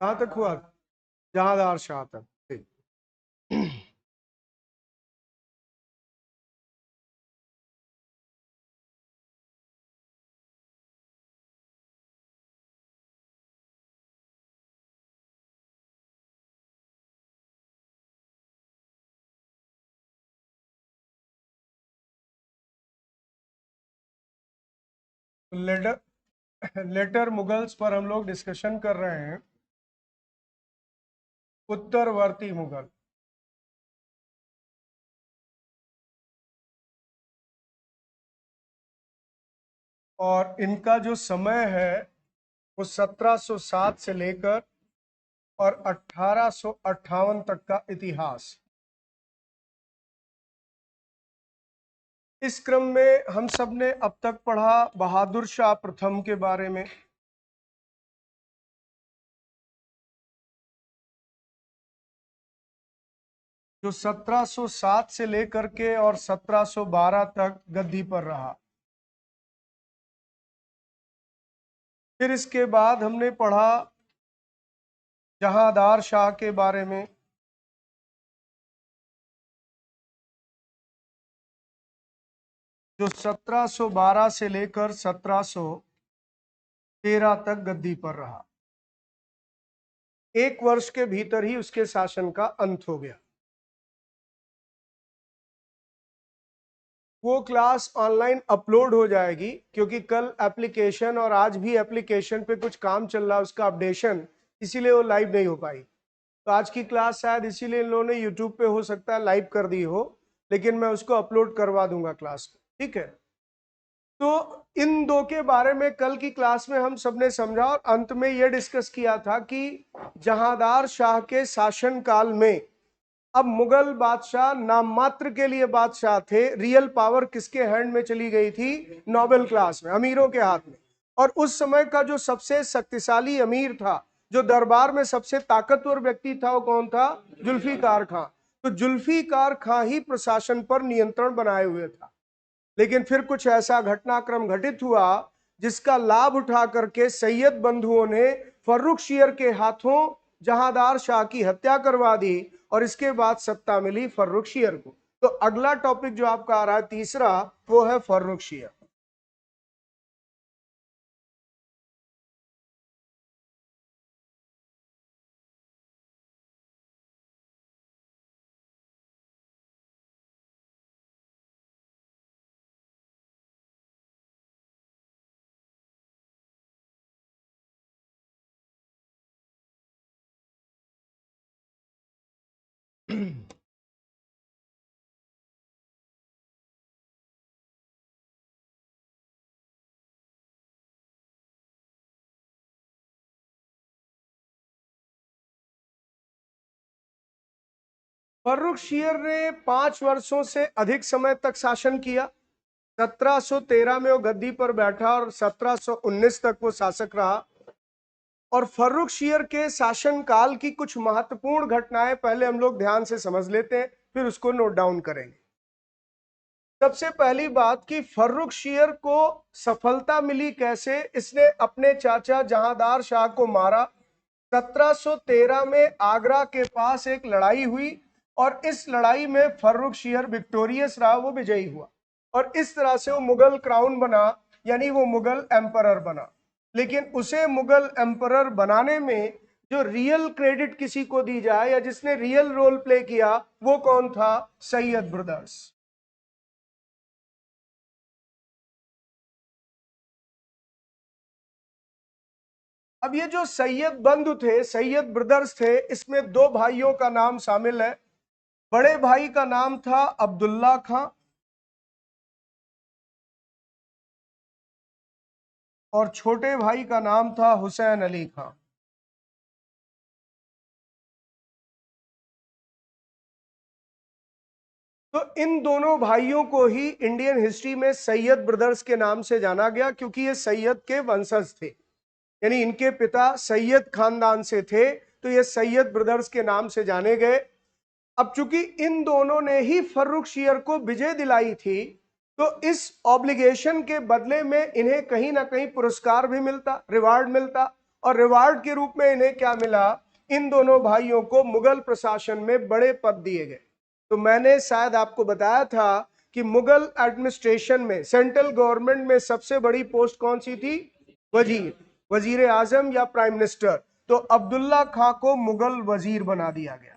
कहाँ तक हुआ? जहांदार शाह तक। ठीक। लेटर मुगल्स पर हम लोग डिस्कशन कर रहे हैं। उत्तरवर्ती मुगल। और इनका जो समय है वो 1707 से लेकर और 1858 तक का इतिहास। इस क्रम में हम सब ने अब तक पढ़ा बहादुर शाह प्रथम के बारे में। जो 1707 से लेकर के और 1712 तक गद्दी पर रहा। फिर इसके बाद हमने पढ़ा जहांदार शाह के बारे में। जो 1712 से लेकर 1713 तक गद्दी पर रहा। एक वर्ष के भीतर ही उसके शासन का अंत हो गया। वो क्लास ऑनलाइन अपलोड हो जाएगी क्योंकि कल एप्लीकेशन और आज भी एप्लीकेशन पे कुछ काम चल रहा है उसका अपडेशन, इसीलिए वो लाइव नहीं हो पाई। तो आज की क्लास शायद इसीलिए इन लोगों ने यूट्यूब पे हो सकता है लाइव कर दी हो, लेकिन मैं उसको अपलोड करवा दूंगा क्लास को। ठीक है। तो इन दो के बारे में कल की क्लास में हम सबने समझा और अंत में यह डिस्कस किया था कि जहांदार शाह के शासन काल में अब मुगल बादशाह नाम मात्र के लिए बादशाह थे, रियल पावर किसके हैंड में चली गई थी? नोबेल क्लास में, अमीरों के हाथ में। और उस समय का जो सबसे शक्तिशाली अमीर था, जो दरबार में सबसे ताकतवर व्यक्ति था, वो कौन था? जुल्फिकार खां। तो जुल्फिकार खां ही प्रशासन पर नियंत्रण बनाए हुए था। लेकिन फिर कुछ ऐसा घटनाक्रम घटित हुआ जिसका लाभ उठा करके सैयद बंधुओं ने फर्रुखशियर के हाथों जहांदार शाह की हत्या करवा दी और इसके बाद सत्ता मिली फर्रुखशियर को। तो अगला टॉपिक जो आपका आ रहा है तीसरा, वो है फर्रुखशियर। फर्रुखशियर ने 5 वर्षों से अधिक समय तक शासन किया। 1713 में वो गद्दी पर बैठा और 1719 तक वो शासक रहा। और फर्रुखशियर के शासनकाल की कुछ महत्वपूर्ण घटनाएं पहले हम लोग ध्यान से समझ लेते हैं, फिर उसको नोट डाउन करेंगे। सबसे पहली बात कि फर्रुखशियर को सफलता मिली कैसे? इसने अपने चाचा जहांदार शाह को मारा। 1713 में आगरा के पास एक लड़ाई हुई और इस लड़ाई में फर्रुखशियर विक्टोरियस रहा, वो विजयी हुआ और इस तरह से वो मुगल क्राउन बना, यानी वो मुगल एम्परर बना। लेकिन उसे मुगल एम्परर बनाने में जो रियल क्रेडिट किसी को दी जाए या जिसने रियल रोल प्ले किया, वो कौन था? सैयद ब्रदर्स। अब ये जो सैयद बंधु थे, सैयद ब्रदर्स थे, इसमें दो भाइयों का नाम शामिल है। बड़े भाई का नाम था अब्दुल्ला खां और छोटे भाई का नाम था हुसैन अली खां। तो इन दोनों भाइयों को ही इंडियन हिस्ट्री में सैयद ब्रदर्स के नाम से जाना गया क्योंकि ये सैयद के वंशज थे, यानी इनके पिता सैयद खानदान से थे, तो ये सैयद ब्रदर्स के नाम से जाने गए। अब चूंकि इन दोनों ने ही फर्रुखशियर को विजय दिलाई थी, तो इस ऑब्लिगेशन के बदले में इन्हें कहीं ना कहीं पुरस्कार भी मिलता, रिवार्ड मिलता। और रिवार्ड के रूप में इन्हें क्या मिला, इन दोनों भाइयों को मुगल प्रशासन में बड़े पद दिए गए। तो मैंने शायद आपको बताया था कि मुगल एडमिनिस्ट्रेशन में, सेंट्रल गवर्नमेंट में सबसे बड़ी पोस्ट कौन सी थी, वजीर, वजीर आजम या प्राइम मिनिस्टर। तो अब्दुल्ला खां को मुगल वजीर बना दिया गया,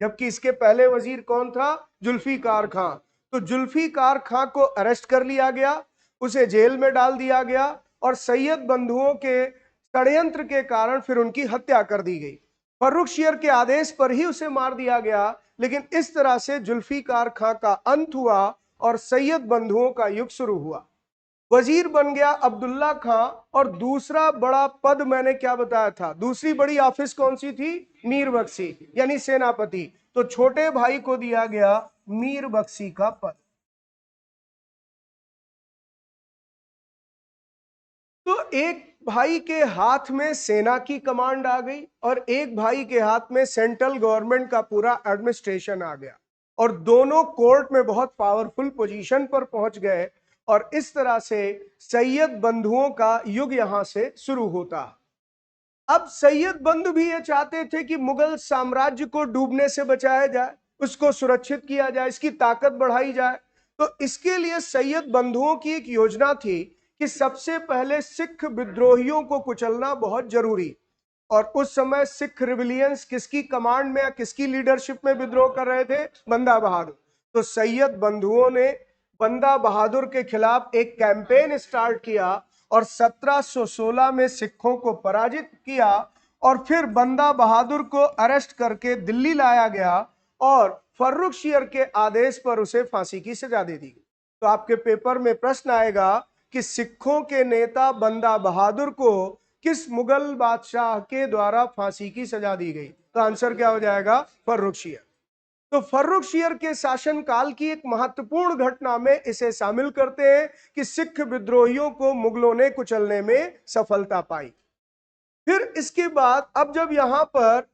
जबकि इसके पहले वजीर कौन था, जुल्फिकार खां। तो जुल्फिकार खां को अरेस्ट कर लिया गया, उसे जेल में डाल दिया गया और सैयद बंधुओं के षड्यंत्र के कारण फिर उनकी हत्या कर दी गई। फर्रुखशियर के आदेश पर ही उसे मार दिया गया। लेकिन इस तरह से जुल्फिकार खां का अंत हुआ और सैयद बंधुओं का युग शुरू हुआ। वजीर बन गया अब्दुल्ला खां। और दूसरा बड़ा पद मैंने क्या बताया था, दूसरी बड़ी ऑफिस कौन सी थी, मीर बख्शी यानी सेनापति। तो छोटे भाई को दिया गया मीर बख्शी का पद। तो एक भाई के हाथ में सेना की कमांड आ गई और एक भाई के हाथ में सेंट्रल गवर्नमेंट का पूरा एडमिनिस्ट्रेशन आ गया और दोनों कोर्ट में बहुत पावरफुल पोजीशन पर पहुंच गए। और इस तरह से सैयद बंधुओं का युग यहां से शुरू होता। अब सैयद बंधु भी ये चाहते थे कि मुगल साम्राज्य को डूबने से बचाया जाए, उसको सुरक्षित किया जाए, इसकी ताकत बढ़ाई जाए। तो इसके लिए सैयद बंधुओं की एक योजना थी कि सबसे पहले सिख विद्रोहियों को कुचलना बहुत जरूरी। और उस समय सिख रिविलियंस किसकी कमांड में या किसकी लीडरशिप में विद्रोह कर रहे थे, बंदा बहादुर। तो सैयद बंधुओं ने बंदा बहादुर के खिलाफ एक कैंपेन स्टार्ट किया और 1716 में सिखों को पराजित किया और फिर बंदा बहादुर को अरेस्ट करके दिल्ली लाया गया और फर्रुखशियर के आदेश पर उसे फांसी की सजा दे दी गई। तो आपके पेपर में प्रश्न आएगा कि सिखों के नेता बंदा बहादुर को किस मुगल बादशाह के द्वारा फांसी की सजा दी गई। तो आंसर क्या हो जाएगा, फर्रुखशियर। तो फर्रुखशियर के शासनकाल की एक महत्वपूर्ण घटना में इसे शामिल करते हैं कि सिख विद्रोहियों को मुगलों ने कुचलने में सफलता पाई। फिर इसके बाद अब जब यहां पर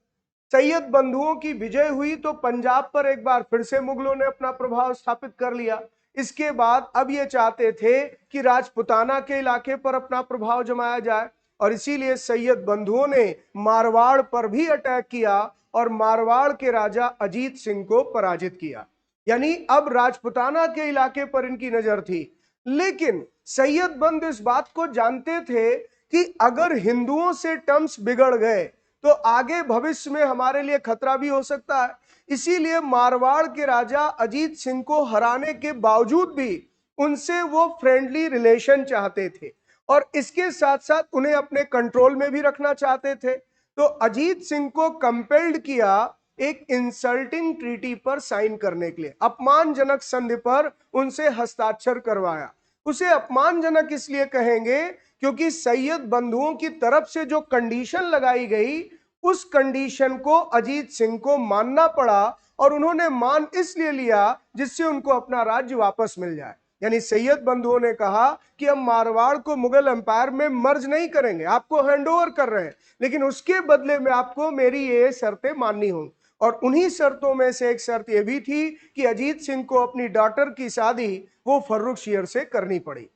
सैयद बंधुओं की विजय हुई तो पंजाब पर एक बार फिर से मुगलों ने अपना प्रभाव स्थापित कर लिया। इसके बाद अब ये चाहते थे कि राजपुताना के इलाके पर अपना प्रभाव जमाया जाए और इसीलिए सैयद बंधुओं ने मारवाड़ पर भी अटैक किया और मारवाड़ के राजा अजीत सिंह को पराजित किया। यानी अब राजपुताना के इलाके पर इनकी नजर थी। लेकिन सैयद बंधु इस बात को जानते थे कि अगर हिंदुओं से टर्म्स बिगड़ गए तो आगे भविष्य में हमारे लिए खतरा भी हो सकता है। इसीलिए मारवाड़ के राजा अजीत सिंह को हराने के बावजूद भी उनसे वो फ्रेंडली रिलेशन चाहते थे और इसके साथ साथ उन्हें अपने कंट्रोल में भी रखना चाहते थे। तो अजीत सिंह को कंपेल्ड किया एक इंसल्टिंग ट्रीटी पर साइन करने के लिए, अपमानजनक संधि पर उनसे हस्ताक्षर करवाया। उसे अपमानजनक इसलिए कहेंगे क्योंकि सैयद बंधुओं की तरफ से जो कंडीशन लगाई गई उस कंडीशन को अजीत सिंह को मानना पड़ा और उन्होंने मान इसलिए लिया जिससे उनको अपना राज्य वापस मिल जाए। यानी सैयद बंधुओं ने कहा कि हम मारवाड़ को मुगल एम्पायर में मर्ज नहीं करेंगे, आपको हैंडओवर कर रहे हैं, लेकिन उसके बदले में आपको मेरी ये शर्तें माननी होंगी। और उन्हीं शर्तों में से एक शर्त यह भी थी कि अजीत सिंह को अपनी डॉटर की शादी वो फर्रुखशियर से करनी पड़ी।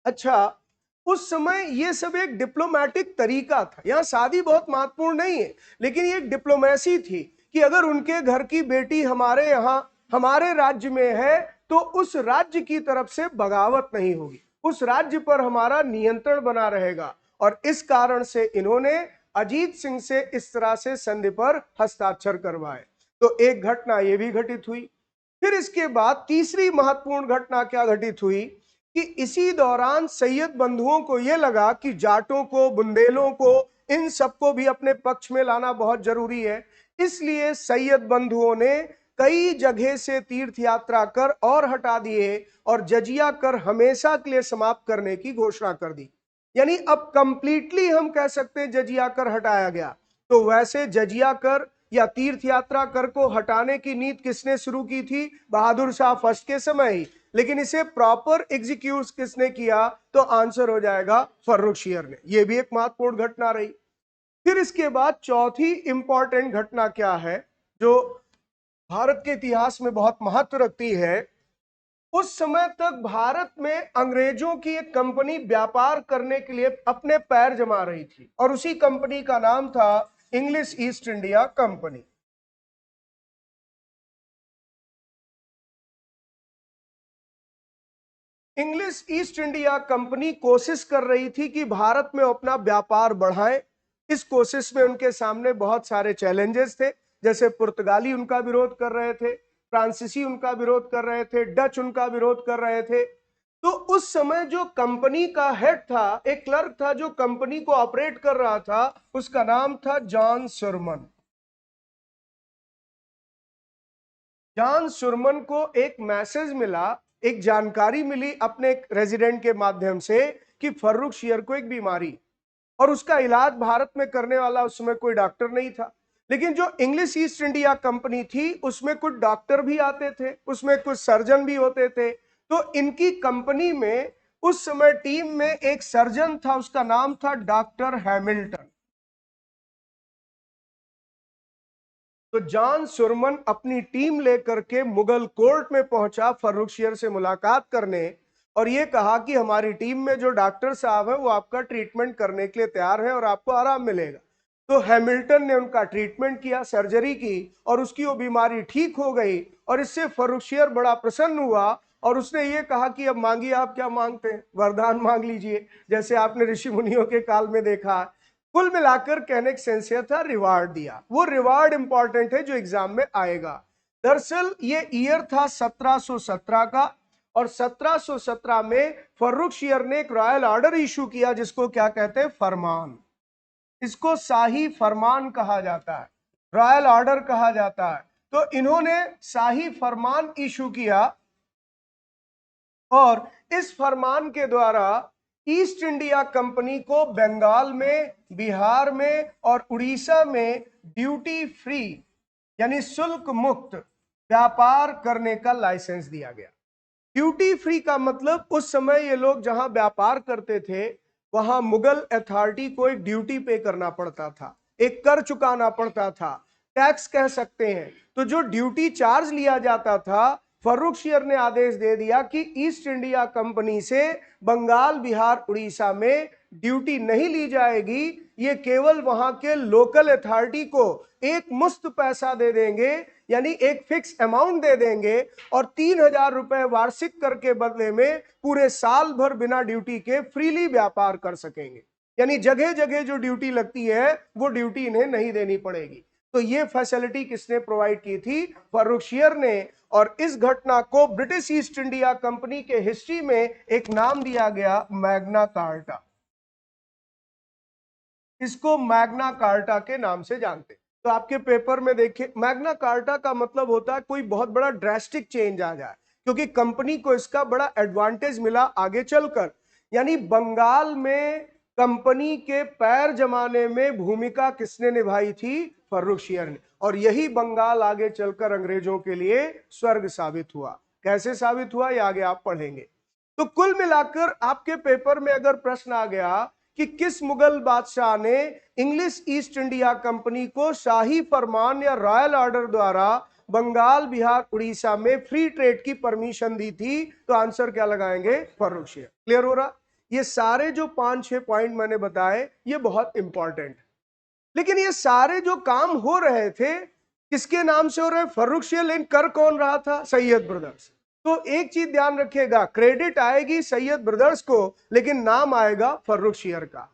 अच्छा, उस समय ये सब एक डिप्लोमेटिक तरीका था, यहां शादी बहुत महत्वपूर्ण नहीं है, लेकिन ये एक डिप्लोमेसी थी कि अगर उनके घर की बेटी हमारे यहां हमारे राज्य में है तो उस राज्य की तरफ से बगावत नहीं होगी, उस राज्य पर हमारा नियंत्रण बना रहेगा। और इस कारण से इन्होंने अजीत सिंह से इस तरह से संधि पर हस्ताक्षर करवाए। तो एक घटना ये भी घटित हुई। फिर इसके बाद तीसरी महत्वपूर्ण घटना क्या घटित हुई कि इसी दौरान सैयद बंधुओं को यह लगा कि जाटों को, बुंदेलों को, इन सबको भी अपने पक्ष में लाना बहुत जरूरी है। इसलिए सैयद बंधुओं ने कई जगह से तीर्थ यात्रा कर और हटा दिए और जजिया कर हमेशा के लिए समाप्त करने की घोषणा कर दी। यानी अब कंप्लीटली हम कह सकते हैं जजिया कर हटाया गया। तो वैसे जजिया कर या तीर्थ यात्रा कर को हटाने की नीति किसने शुरू की थी, बहादुर शाह फर्स्ट के समय ही, लेकिन इसे प्रॉपर एग्जीक्यूट किसने किया, तो आंसर हो जाएगा फर्रुखशियर ने। यह भी एक महत्वपूर्ण घटना रही। फिर इसके बाद चौथी इंपॉर्टेंट घटना क्या है जो भारत के इतिहास में बहुत महत्व रखती है, उस समय तक भारत में अंग्रेजों की एक कंपनी व्यापार करने के लिए अपने पैर जमा रही थी और उसी कंपनी का नाम था English east India company. English east India company कोशिश कर रही थी कि भारत में अपना व्यापार बढ़ाए। इस कोशिश में उनके सामने बहुत सारे चैलेंजेस थे, जैसे पुर्तगाली उनका विरोध कर रहे थे, फ्रांसीसी उनका विरोध कर रहे थे, डच उनका विरोध कर रहे थे। तो उस समय जो कंपनी का हेड था, एक क्लर्क था जो कंपनी को ऑपरेट कर रहा था, उसका नाम था जॉन सुरमन। जॉन सुरमन को एक मैसेज मिला, एक जानकारी मिली अपने एक रेजिडेंट के माध्यम से कि फर्रुखशियर को एक बीमारी, और उसका इलाज भारत में करने वाला उस समय कोई डॉक्टर नहीं था। लेकिन जो इंग्लिश ईस्ट इंडिया कंपनी थी उसमें कुछ डॉक्टर भी आते थे, उसमें कुछ सर्जन भी होते थे। तो इनकी कंपनी में उस समय टीम में एक सर्जन था, उसका नाम था डॉक्टर हैमिल्टन। तो जॉन सुरमन अपनी टीम लेकर के मुगल कोर्ट में पहुंचा फर्रुखशियर से मुलाकात करने, और यह कहा कि हमारी टीम में जो डॉक्टर साहब है वो आपका ट्रीटमेंट करने के लिए तैयार है और आपको आराम मिलेगा। तो हैमिल्टन ने उनका ट्रीटमेंट किया, सर्जरी की, और उसकी वो बीमारी ठीक हो गई। और इससे फर्रुखशियर बड़ा प्रसन्न हुआ और उसने ये कहा कि अब मांगिए, आप क्या मांगते हैं, वरदान मांग लीजिए, जैसे आपने ऋषि मुनियों के काल में देखा। कुल मिलाकर कहने का सेंस यह था, रिवार्ड दिया। वो रिवार्ड इंपॉर्टेंट है जो एग्जाम में आएगा। दरअसल ये ईयर था 1717 का, और 1717 में फर्रुखशियर ने एक रॉयल ऑर्डर इशू किया, जिसको क्या कहते हैं, फरमान। इसको शाही फरमान कहा जाता है, रॉयल ऑर्डर कहा जाता है। तो इन्होंने शाही फरमान इशू किया, और इस फरमान के द्वारा ईस्ट इंडिया कंपनी को बंगाल में, बिहार में और उड़ीसा में ड्यूटी फ्री यानी शुल्क मुक्त व्यापार करने का लाइसेंस दिया गया। ड्यूटी फ्री का मतलब उस समय ये लोग जहां व्यापार करते थे वहां मुगल अथॉरिटी को एक ड्यूटी पे करना पड़ता था, एक कर चुकाना पड़ता था, टैक्स कह सकते हैं। तो जो ड्यूटी चार्ज लिया जाता था, फर्रुखशियर ने आदेश दे दिया कि ईस्ट इंडिया कंपनी से बंगाल, बिहार, उड़ीसा में ड्यूटी नहीं ली जाएगी। ये केवल वहां के लोकल अथॉरिटी को एक मुश्त पैसा दे देंगे, यानी एक फिक्स अमाउंट दे देंगे, और 3,000 रुपए वार्षिक कर के बदले में पूरे साल भर बिना ड्यूटी के फ्रीली व्यापार कर सकेंगे। यानी जगह जगह जो ड्यूटी लगती है वो ड्यूटी इन्हें नहीं देनी पड़ेगी। तो ये फैसिलिटी किसने प्रोवाइड की थी? फर्रुखशियर ने। और इस घटना को ब्रिटिश ईस्ट इंडिया कंपनी के हिस्ट्री में एक नाम दिया गया, मैग्ना कार्टा। इसको मैग्ना कार्टा के नाम से जानते हैं। तो आपके पेपर में देखिए, मैग्ना कार्टा का मतलब होता है कोई बहुत बड़ा ड्रेस्टिक चेंज आ जाए, क्योंकि कंपनी को इसका बड़ा एडवांटेज मिला आगे चलकर। यानी बंगाल में कंपनी के पैर जमाने में भूमिका किसने निभाई थी? फर्रुखशियर ने। और यही बंगाल आगे चलकर अंग्रेजों के लिए स्वर्ग साबित हुआ। कैसे साबित हुआ ये आगे आप पढ़ेंगे। तो कुल मिलाकर आपके पेपर में अगर प्रश्न आ गया कि किस मुगल बादशाह ने इंग्लिश ईस्ट इंडिया कंपनी को शाही फरमान या रॉयल ऑर्डर द्वारा बंगाल, बिहार, उड़ीसा में फ्री ट्रेड की परमिशन दी थी, तो आंसर क्या लगाएंगे? फर्रुखशियर। क्लियर हो रहा? ये सारे जो 5-6 पॉइंट मैंने बताए ये बहुत इंपॉर्टेंट। लेकिन ये सारे जो काम हो रहे थे किसके नाम से हो रहे? फर्रुखशियर। लेकिन कर कौन रहा था? सैयद ब्रदर्स। तो एक चीज ध्यान रखिएगा, क्रेडिट आएगी सैयद ब्रदर्स को, लेकिन नाम आएगा फर्रुखशियर का।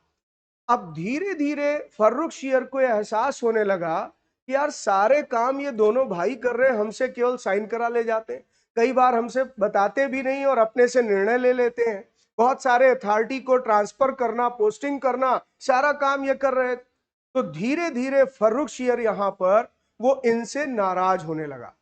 अब धीरे धीरे फर्रुखशियर को एहसास होने लगा कि यार सारे काम ये दोनों भाई कर रहे हैं, हमसे केवल साइन करा ले जाते हैं, कई बार हमसे बताते भी नहीं और अपने से निर्णय ले लेते हैं। बहुत सारे अथॉरिटी को ट्रांसफर करना, पोस्टिंग करना, सारा काम ये कर रहे। तो धीरे धीरे फर्रुखशियर यहां पर वो इनसे नाराज होने लगा।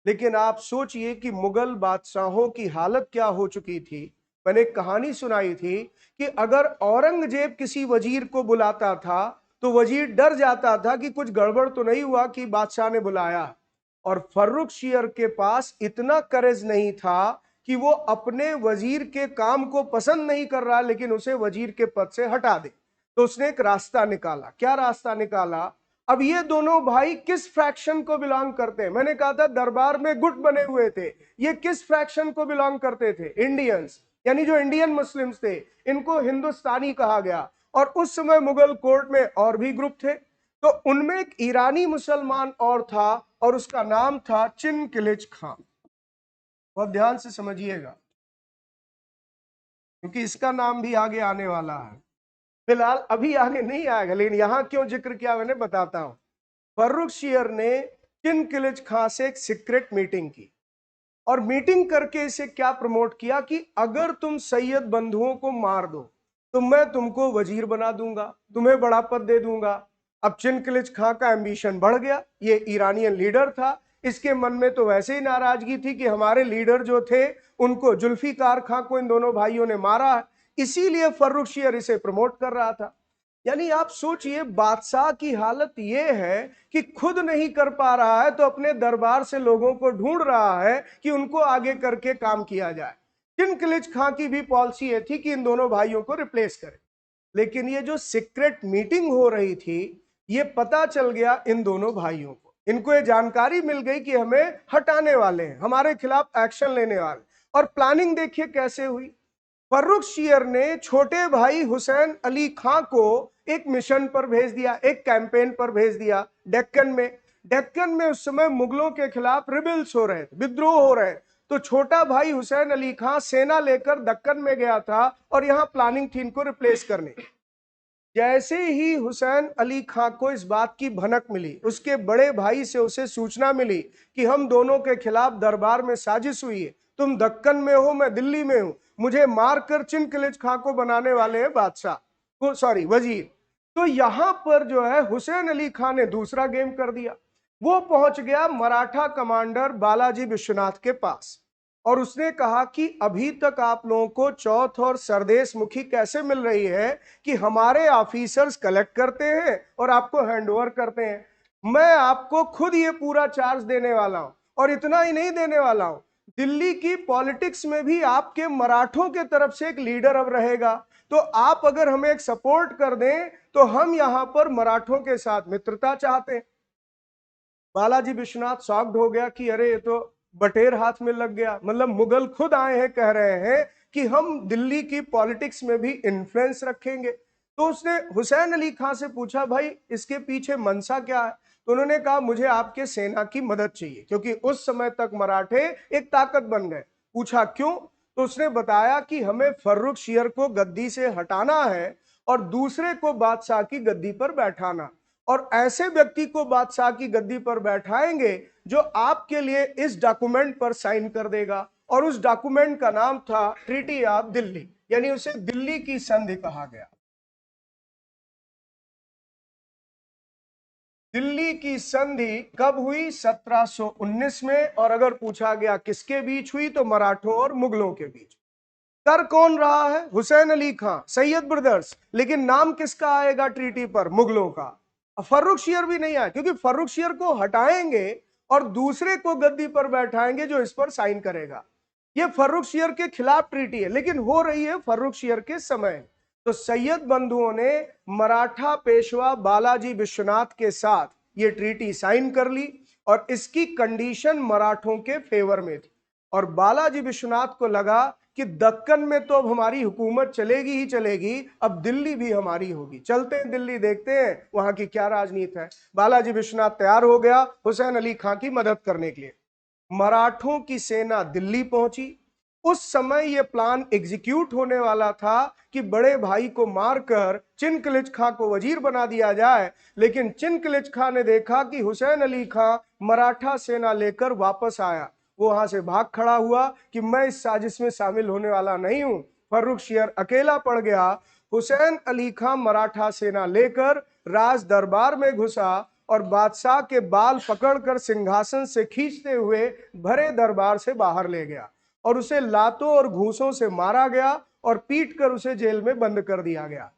लेकिन आप सोचिए कि मुगल बादशाहों की हालत क्या हो चुकी थी। मैंने एक कहानी सुनाई थी कि अगर औरंगजेब किसी वजीर को बुलाता था तो वजीर डर जाता था कि कुछ गड़बड़ तो नहीं हुआ कि बादशाह ने बुलाया। और फर्रुखशियर के पास इतना करेज नहीं था कि वो अपने वजीर के काम को पसंद नहीं कर रहा लेकिन उसे वजीर के पद से हटा दे। तो उसने एक रास्ता निकाला। क्या रास्ता निकाला? अब ये दोनों भाई किस फ्रैक्शन को बिलोंग करते हैं? मैंने कहा था दरबार में गुट बने हुए थे, ये किस फ्रैक्शन को बिलोंग करते थे? इंडियंस, यानी जो इंडियन मुस्लिम्स थे, इनको हिंदुस्तानी कहा गया। और उस समय मुगल कोर्ट में और भी ग्रुप थे, तो उनमें एक ईरानी मुसलमान और था, और उसका नाम था चिनकिलिच खां। बहुत ध्यान से समझिएगा, क्योंकि इसका नाम भी आगे आने वाला है। फिलहाल अभी आगे नहीं आएगा, लेकिन यहां क्यों जिक्र किया मैंने बताता हूं। फर्रुखशियर ने चिनकिलिच खां से एक सीक्रेट मीटिंग की, और मीटिंग करके इसे क्या प्रमोट किया कि अगर तुम सैयद बंधुओं को मार दो तो मैं तुमको वजीर बना दूंगा, तुम्हें बड़ा पद दे दूंगा। अब चिनकिलिच खां का एम्बिशन बढ़ गया, ये ईरानियन लीडर था, इसके मन में तो वैसे ही नाराजगी थी कि हमारे लीडर जो थे उनको, जुल्फिकार खां को इन दोनों भाइयों ने मारा, इसीलिए फर्रुखशियर इसे प्रमोट कर रहा था। यानी आप सोचिए, बादशाह की हालत यह है कि खुद नहीं कर पा रहा है तो अपने दरबार से लोगों को ढूंढ रहा है कि उनको आगे करके काम किया जाए। चिनकिलिच खां की भी पॉलिसी ये थी कि इन दोनों भाइयों को रिप्लेस करे। लेकिन ये जो सीक्रेट मीटिंग हो रही थी, ये पता चल गया इन दोनों भाइयों को, इनको ये जानकारी मिल गई कि हमें हटाने वाले हैं, हमारे खिलाफ एक्शन लेने वाले। और प्लानिंग देखिए कैसे हुई। फर्रुखशियर ने छोटे भाई हुसैन अली खां को एक मिशन पर भेज दिया, एक कैंपेन पर भेज दिया डेक्कन में। डेक्कन में उस समय मुगलों के खिलाफ रिबेल्स हो रहे थे, विद्रोह हो रहे। तो छोटा भाई हुसैन अली खां सेना लेकर दक्कन में गया था, और यहां प्लानिंग थी इनको रिप्लेस करने की। जैसे ही हुसैन अली खां को इस बात की भनक मिली, उसके बड़े भाई से उसे सूचना मिली कि हम दोनों के खिलाफ दरबार में साजिश हुई है, तुम दक्कन में हो, मैं दिल्ली में हूं, मुझे मारकर चिनकिलिच खां को बनाने वाले हैं बादशाह को, सॉरी वजीर। तो यहां पर जो है हुसैन अली खां ने दूसरा गेम कर दिया। वो पहुंच गया मराठा कमांडर बालाजी विश्वनाथ के पास, और उसने कहा कि अभी तक आप लोगों को चौथ और सरदेश मुखी कैसे मिल रही है कि हमारे ऑफिसर्स कलेक्ट करते हैं और आपको हैंडओवर करते हैं। मैं आपको खुद ये पूरा चार्ज देने वाला हूं, और इतना ही नहीं देने वाला हूं, दिल्ली की पॉलिटिक्स में भी आपके मराठों के तरफ से एक लीडर अब रहेगा। तो आप अगर हमें एक सपोर्ट कर दें तो हम यहां पर मराठों के साथ मित्रता चाहते हैं। बालाजी विश्वनाथ शॉक्ड हो गया कि अरे ये तो बटेर हाथ में लग गया, मतलब मुगल खुद आए हैं, कह रहे हैं कि हम दिल्ली की पॉलिटिक्स में भी इन्फ्लुएंस रखेंगे। तो उसने हुसैन अली खां से पूछा, भाई इसके पीछे मंशा क्या है? तो उन्होंने कहा, मुझे आपके सेना की मदद चाहिए, क्योंकि उस समय तक मराठे एक ताकत बन गए। पूछा क्यों? तो उसने बताया कि हमें फर्रुखशियर को गद्दी से हटाना है और दूसरे को बादशाह की गद्दी पर बैठाना, और ऐसे व्यक्ति को बादशाह की गद्दी पर बैठाएंगे जो आपके लिए इस डॉक्यूमेंट पर साइन कर देगा। और उस डॉक्यूमेंट का नाम था ट्रीटी ऑफ दिल्ली, यानी उसे दिल्ली की संधि कहा गया। दिल्ली की संधि कब हुई? 1719 में। और अगर पूछा गया किसके बीच हुई, तो मराठों और मुगलों के बीच। कर कौन रहा है? हुसैन अली खां, सैयद ब्रदर्स, लेकिन नाम किसका आएगा ट्रीटी पर? मुगलों का। फर्रुखशियर भी नहीं आया, क्योंकि फर्रुखशियर को हटाएंगे और दूसरे को गद्दी पर बैठाएंगे जो इस पर साइन करेगा। ये फर्रुखशियर के खिलाफ ट्रीटी है, लेकिन हो रही है फर्रुखशियर के समय। तो सैयद बंधुओं ने मराठा पेशवा बालाजी विश्वनाथ के साथ ये ट्रीटी साइन कर ली, और इसकी कंडीशन मराठों के फेवर में थी। और बालाजी विश्वनाथ को लगा कि दक्कन में तो अब हमारी हुकूमत चलेगी ही चलेगी, अब दिल्ली भी हमारी होगी, चलते हैं दिल्ली, देखते हैं वहां की क्या राजनीति है। बालाजी विश्वनाथ तैयार हो गया हुसैन अली खां की मदद करने के लिए। मराठों की सेना दिल्ली पहुंची। उस समय यह प्लान एग्जीक्यूट होने वाला था कि बड़े भाई को मारकर चिनकिलिच खां को वजीर बना दिया जाए, लेकिन चिनकिलिच खां ने देखा कि हुसैन अली खां मराठा सेना लेकर वापस आया। वो वहां से भाग खड़ा हुआ कि मैं इस साजिश में शामिल होने वाला नहीं हूं। फर्रुखशियर अकेला पड़ गया। हुसैन अली खां मराठा सेना लेकर राज दरबार में घुसा, और बादशाह के बाल पकड़कर सिंहासन से खींचते हुए भरे दरबार से बाहर ले गया, और उसे लातों और घूसों से मारा गया, और पीट कर उसे जेल में बंद कर दिया गया।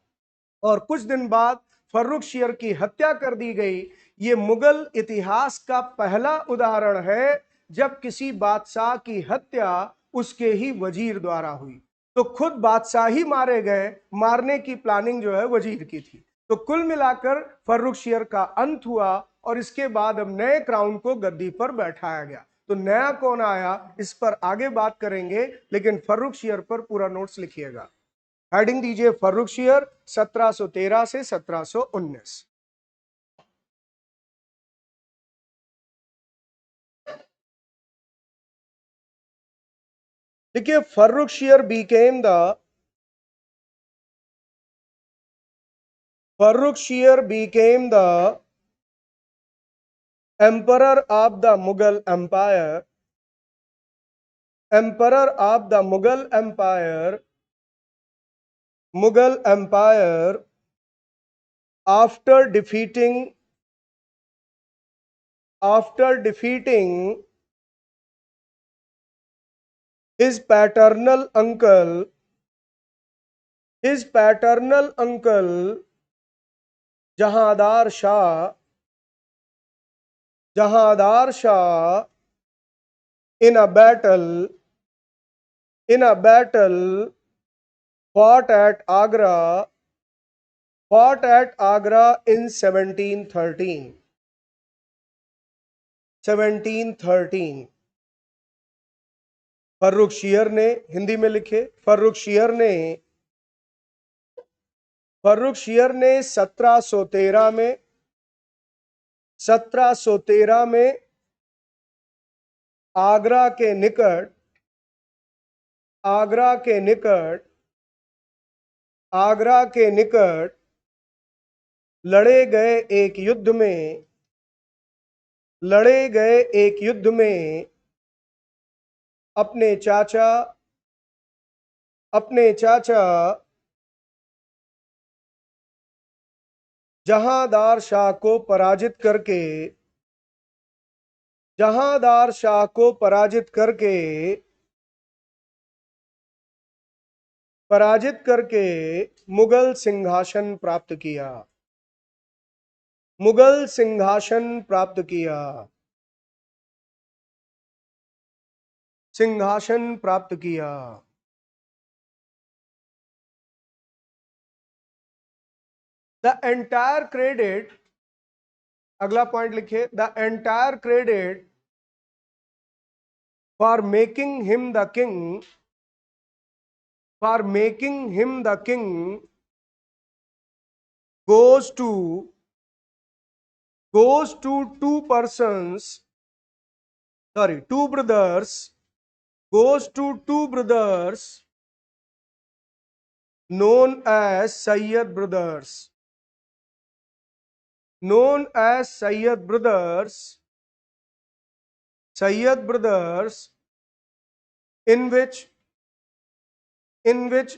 और कुछ दिन बाद फर्रुखशियर की हत्या कर दी गई। ये मुगल इतिहास का पहला उदाहरण है जब किसी बादशाह की हत्या उसके ही वजीर द्वारा हुई। तो खुद बादशाह ही मारे गए, मारने की प्लानिंग जो है वजीर की थी। तो कुल मिलाकर फर्रुखशियर का अंत हुआ और इसके बाद अब नए क्राउन को गद्दी पर बैठाया गया। तो नया कौन आया इस पर आगे बात करेंगे, लेकिन फर्रुखशियर पर पूरा नोट्स लिखिएगा। हेडिंग दीजिए फर्रुखशियर 1713 से 1719। देखिए फर्रुखशियर became the emperor of the Mughal Empire, Mughal Empire after defeating his paternal uncle Jahandar Shah in a battle fought at Agra in 1713। फर्रुखशियर ने, हिंदी में लिखे, फर्रुखशियर ने 1713 में आगरा के निकट लड़े गए एक युद्ध में अपने चाचा जहांदार शाह को पराजित करके मुगल सिंहासन प्राप्त किया। द एंटायर क्रेडिट, अगला पॉइंट लिखिए, the entire credit for making him the king goes to two brothers known as Sayyid brothers, in which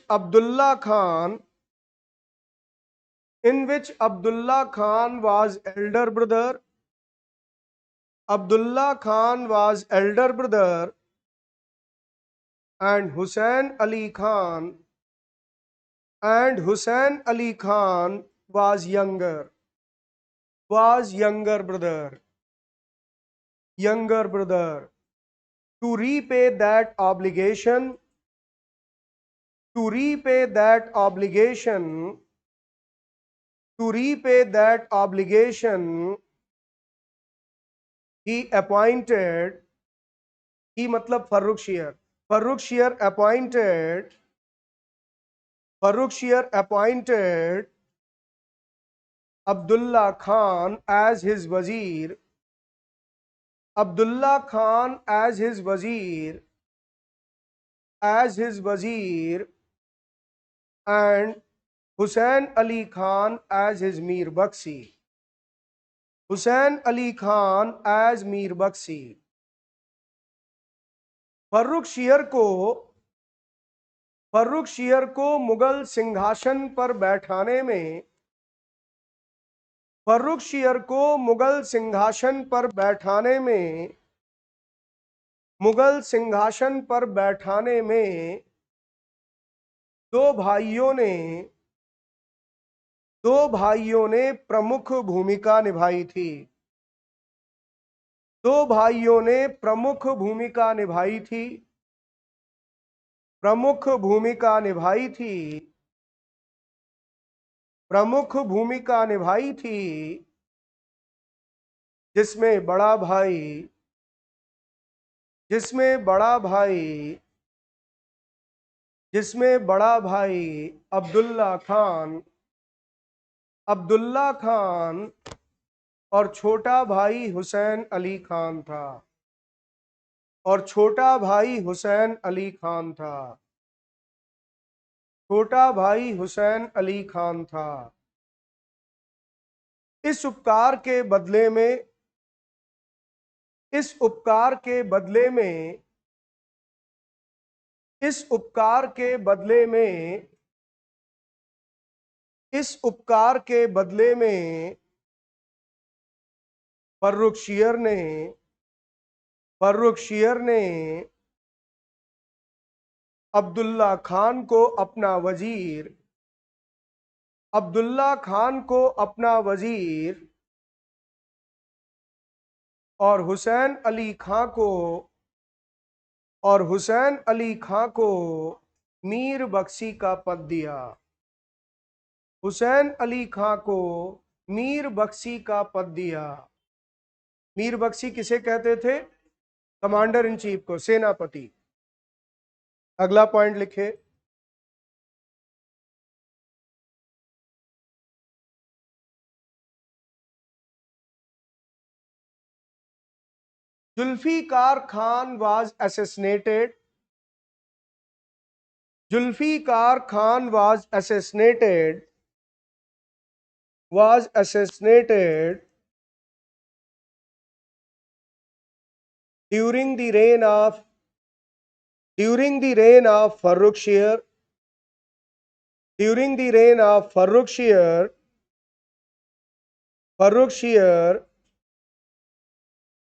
Abdullah Khan was elder brother. And Hussain Ali Khan was younger brother. To repay that obligation, he मतलब फर्रुखशियर appointed Abdullah Khan as his wazir, and Hussain Ali Khan as his Mir Baksi. फर्रुखशियर को मुगल सिंहासन पर बैठाने में दो भाइयों ने प्रमुख भूमिका निभाई थी। प्रमुख भूमिका निभाई थी, जिसमें बड़ा भाई जिसमें बड़ा भाई जिसमें बड़ा भाई अब्दुल्ला खान और छोटा भाई हुसैन अली खान था। और छोटा भाई हुसैन अली खान था। छोटा भाई हुसैन अली खान था। इस उपकार के बदले में इस उपकार के बदले में इस उपकार के बदले में इस उपकार के बदले में फर्रुख शेर ने अब्दुल्ला खान को अपना वजीर और हुसैन अली खां को मीर बख्शी का पद दिया। हुसैन अली खां को मीर बख्शी का पद दिया। मीर बख्शी किसे कहते थे? कमांडर इन चीफ को, सेनापति। अगला पॉइंट लिखे। Zulfikar Khan was assassinated. Zulfikar Khan was assassinated during the reign of Farrukh Shear. During the reign of Farrukh Shear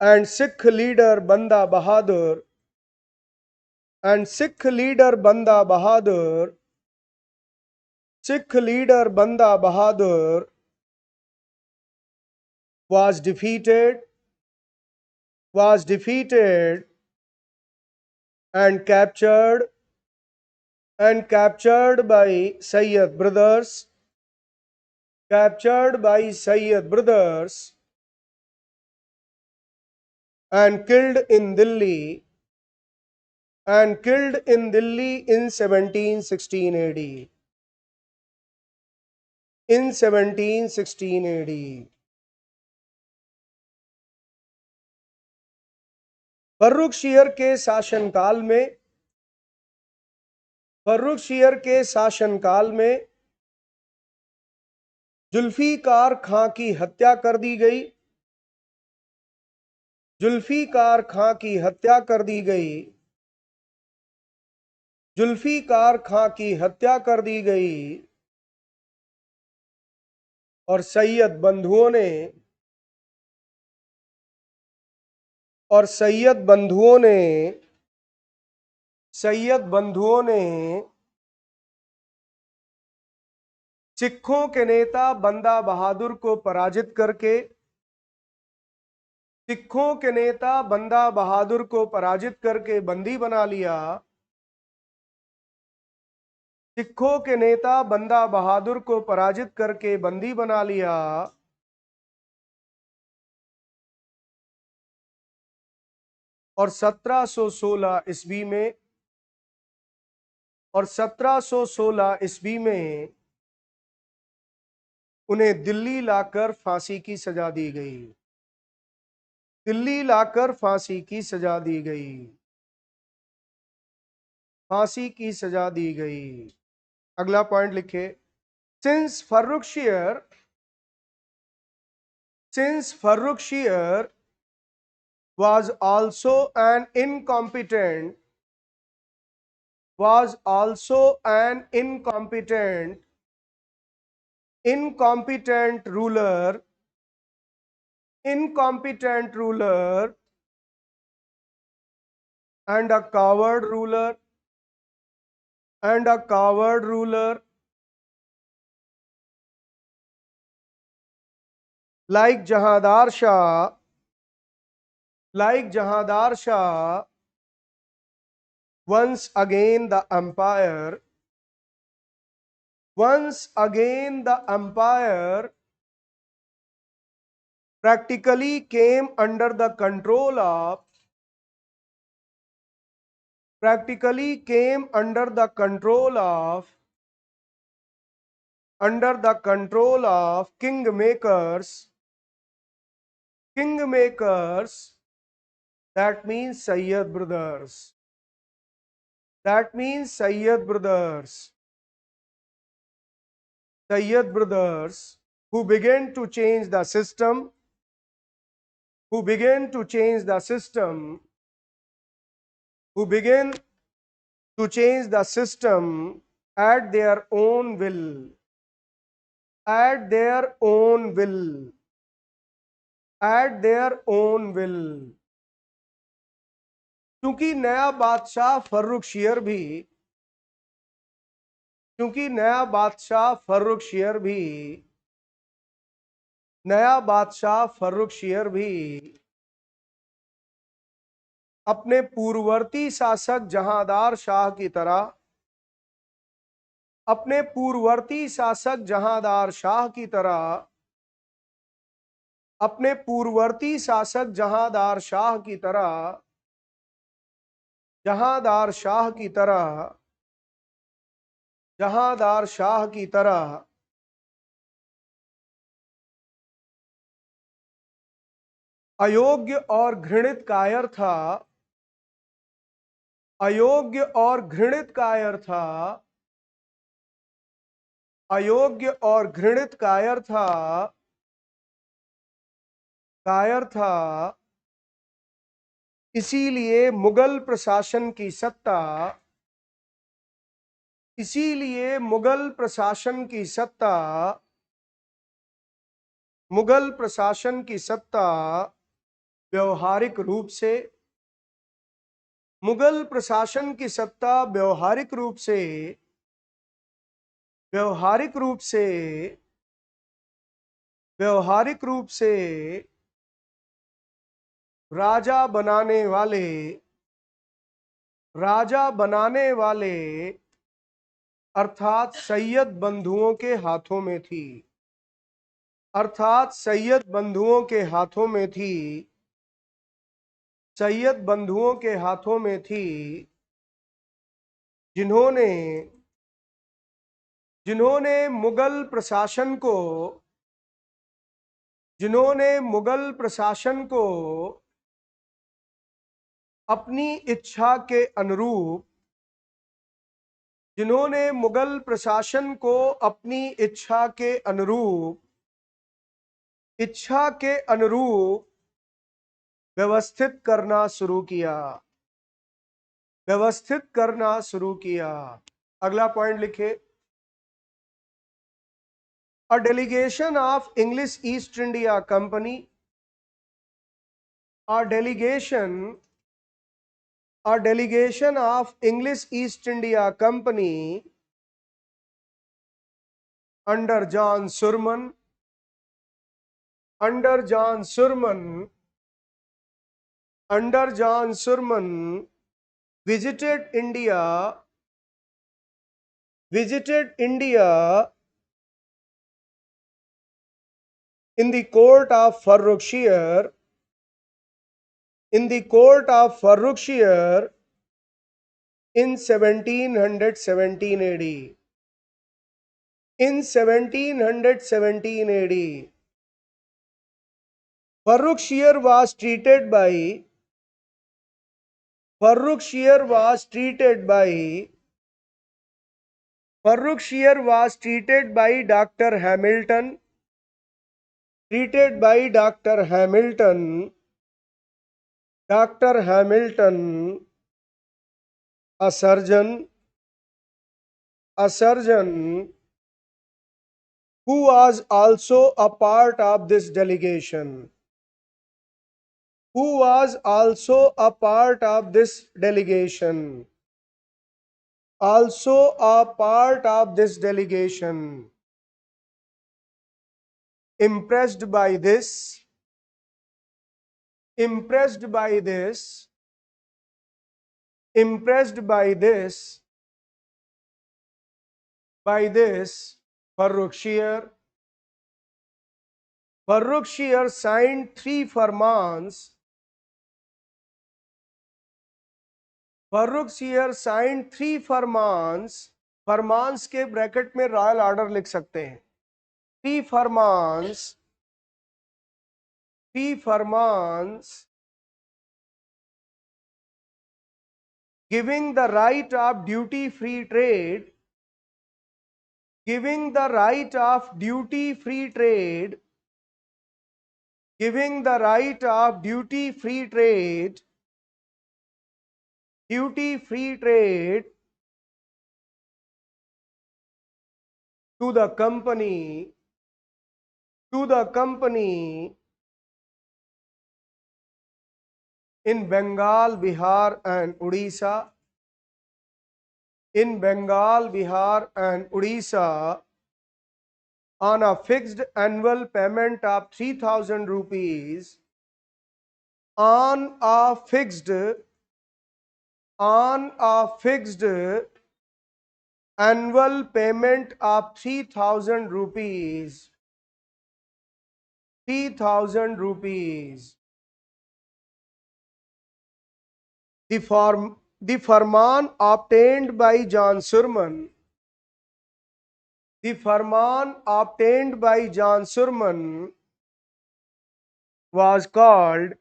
and Sikh leader Banda Bahadur was defeated and captured by Sayyid brothers and killed in Delhi in 1716 AD. In 1716 AD. Farrukh शेर के शासनकाल में जुल्फिकार खां की हत्या कर दी गई। जुल्फिकार खां की हत्या कर दी गई और सैयद बंधुओं ने सिखों के नेता बंदा बहादुर को पराजित करके बंदी बना लिया। सिखों के नेता बंदा बहादुर को पराजित करके बंदी बना लिया और 1716 ईस्वी में उन्हें दिल्ली लाकर फांसी की सजा दी गई। अगला पॉइंट लिखे। Since Farrukh Shear was also an incompetent ruler and a coward ruler like Jahandar Shah, once again the empire Once again, the empire practically came under the control of practically came under the control of kingmakers. That means Sayyid brothers. That means Sayyid brothers. Sayyid brothers who began to change the system, who began to change the system, who began to change the system at their own will, at their own will, at their own will. क्योंकि नया बादशाह फर्रुख शेर भी क्योंकि नया बादशाह फर्रुख शेर भी नया बादशाह फर्रुख शेर भी अपने पूर्ववर्ती शासक जहांदार शाह की तरह अपने पूर्ववर्ती शासक जहांदार शाह की तरह अपने पूर्ववर्ती शासक जहांदार शाह की तरह जहांदार शाह की तरह जहांदार शाह की तरह अयोग्य और घृणित कायर था अयोग्य और घृणित कायर था अयोग्य और घृणित कायर था इसीलिए मुगल प्रशासन की सत्ता इसीलिए मुगल प्रशासन की सत्ता मुगल प्रशासन की सत्ता व्यवहारिक रूप से मुगल प्रशासन की सत्ता व्यवहारिक रूप से व्यवहारिक रूप से व्यवहारिक रूप से राजा बनाने वाले अर्थात सैयद बंधुओं के हाथों में थी अर्थात सैयद बंधुओं के हाथों में थी सैयद बंधुओं के हाथों में थी जिन्होंने जिन्होंने मुगल प्रशासन को जिन्होंने मुगल प्रशासन को अपनी इच्छा के अनुरूप जिन्होंने मुगल प्रशासन को अपनी इच्छा के अनुरूप व्यवस्थित करना शुरू किया अगला पॉइंट लिखे A delegation of English East India Company a delegation of English East India Company under John Surman visited India in the court of Farrukhshire in 1717 AD. In 1717 AD, Farrukhshire was treated by Dr. Hamilton, a surgeon who was also a part of this delegation. Impressed by this, By this, Farrukhshir signed three farmans. Farrukhshir signed three farmans. फरमान्स के bracket में royal order लिख सकते हैं. Three farmans giving the right of duty free trade, giving the right of duty free trade, giving the right of duty free trade, duty free trade to the company in Bengal, Bihar and Odisha, in Bengal, Bihar and Odisha on a fixed annual payment of 3,000 rupees, on a fixed annual payment of 3,000 rupees. 3,000 rupees. The farman obtained by John Surman. The farman obtained by John Surman was called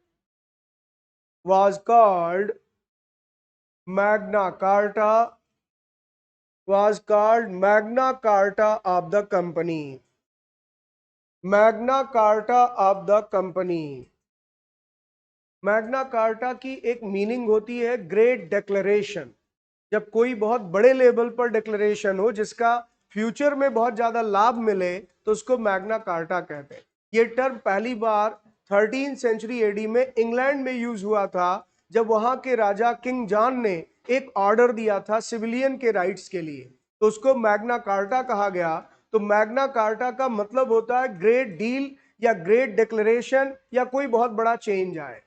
Magna Carta, Magna Carta of the company. Magna Carta of the company. Magna carta की एक meaning होती है great declaration. जब कोई बहुत बड़े level पर declaration हो जिसका फ्यूचर में बहुत ज्यादा लाभ मिले तो उसको मैग्ना कार्टा कहते हैं. ये टर्म पहली बार 13th सेंचुरी एडी में इंग्लैंड में यूज हुआ था जब वहां के राजा किंग जॉन ने एक ऑर्डर दिया था सिविलियन के राइट्स के लिए, तो उसको मैग्ना कार्टा कहा गया. तो मैग्ना कार्टा का मतलब होता है ग्रेट डील या ग्रेट डिक्लेरेशन या कोई बहुत बड़ा चेंज आए.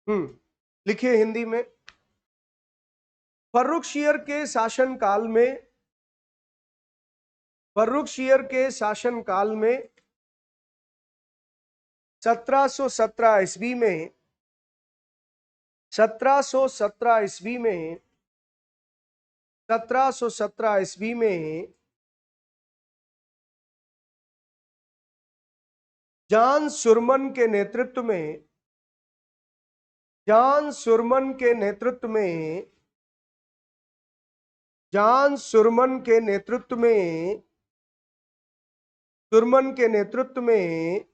लिखिए हिंदी में. फर्रुखशियर के शासनकाल में 1717 ईस्वी में 1717 ईस्वी में जॉन सुरमन के नेतृत्व में जॉन सुरमन के नेतृत्व में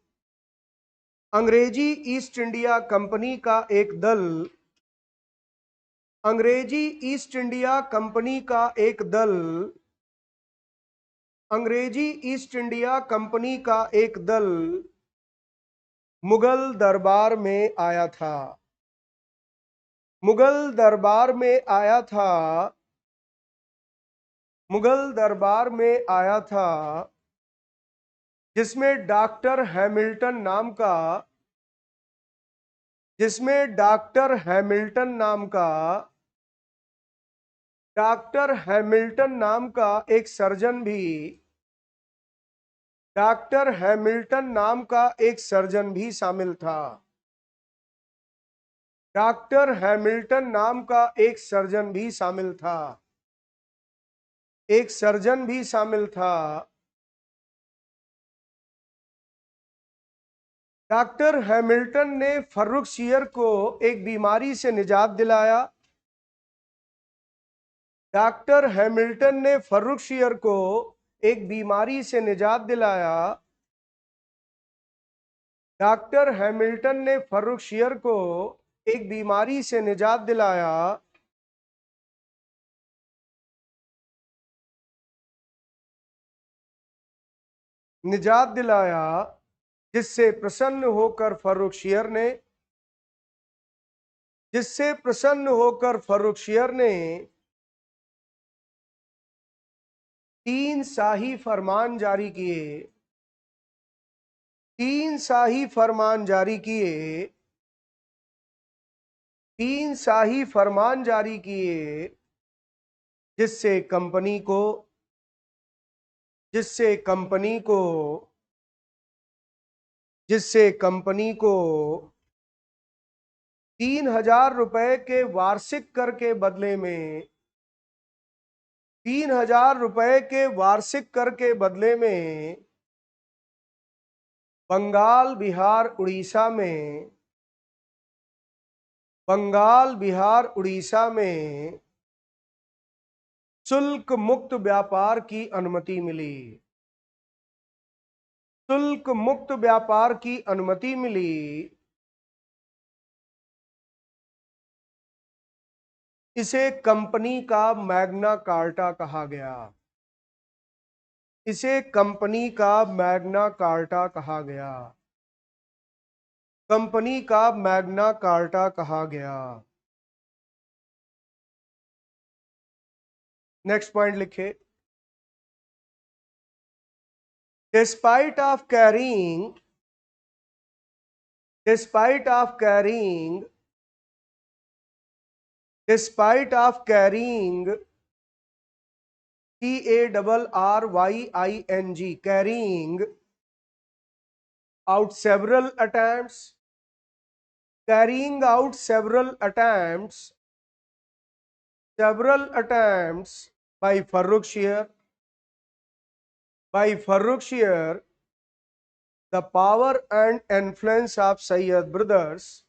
अंग्रेजी ईस्ट इंडिया कंपनी का एक दल मुगल दरबार में आया था जिसमें डॉक्टर हैमिल्टन नाम का एक सर्जन भी शामिल था. डॉक्टर हैमिल्टन नाम का एक सर्जन भी शामिल था. डॉक्टर हैमिल्टन ने फर्रुखशियर को एक बीमारी से निजात दिलाया. डॉक्टर हैमिल्टन ने फर्रुखशियर को एक बीमारी से निजात दिलाया. डॉक्टर हैमिल्टन ने फर्रुखशियर को एक बीमारी से निजात दिलाया. जिससे प्रसन्न होकर फर्रुखशियर ने 3 शाही फरमान जारी किए जिससे कंपनी को जिससे कंपनी को 3,000 रुपए के वार्षिक कर के बदले में 3,000 रुपए के वार्षिक कर के बदले में बंगाल बिहार उड़ीसा में शुल्क मुक्त व्यापार की अनुमति मिली। शुल्क मुक्त व्यापार की अनुमति मिली। इसे कंपनी का मैग्ना कार्टा कहा गया। इसे कंपनी का मैग्ना कार्टा कहा गया। कंपनी का मैग्ना कार्टा कहा गया। नेक्स्ट पॉइंट लिखे। Despite of carrying carrying out several attempts by Farrukh Shear, the power and influence of Sayyid brothers,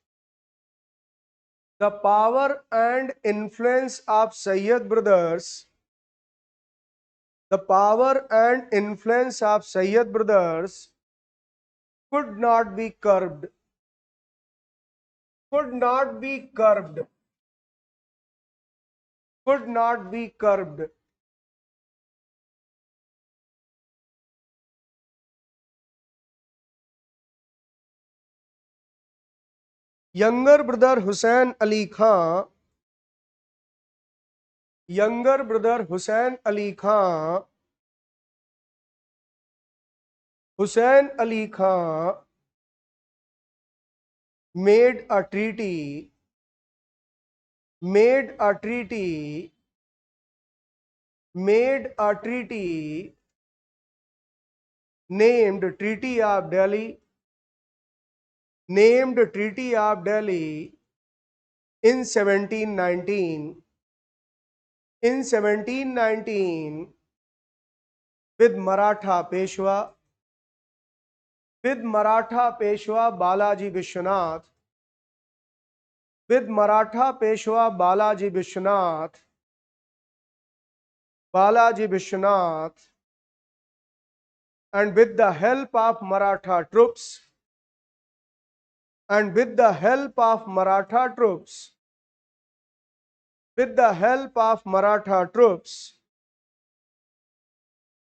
could not be curbed. Younger brother Hussain Ali Khan made a treaty named Treaty of Delhi in 1719 with Maratha Peshwa Balaji Vishwanath and with the help of Maratha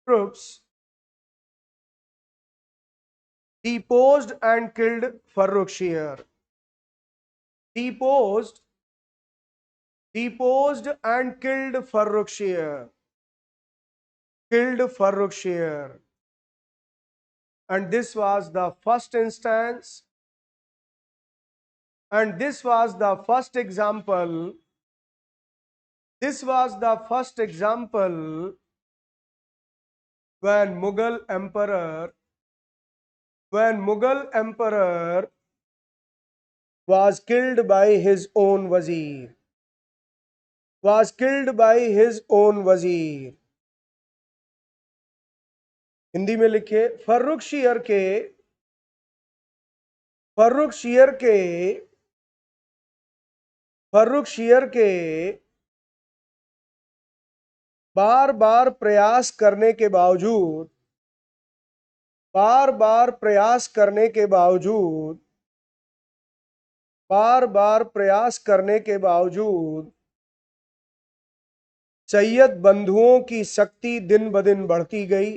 troops deposed and killed Farrukh Shear. Deposed and killed Farrukh Shear. And this was the first instance, and this was the first example when Mughal emperor was killed by his own wazir. Hindi में लिखे। Farrukh share के बार बार प्रयास करने के बावजूद सैयद बंधुओं की शक्ति दिन ब दिन बढ़ती गई।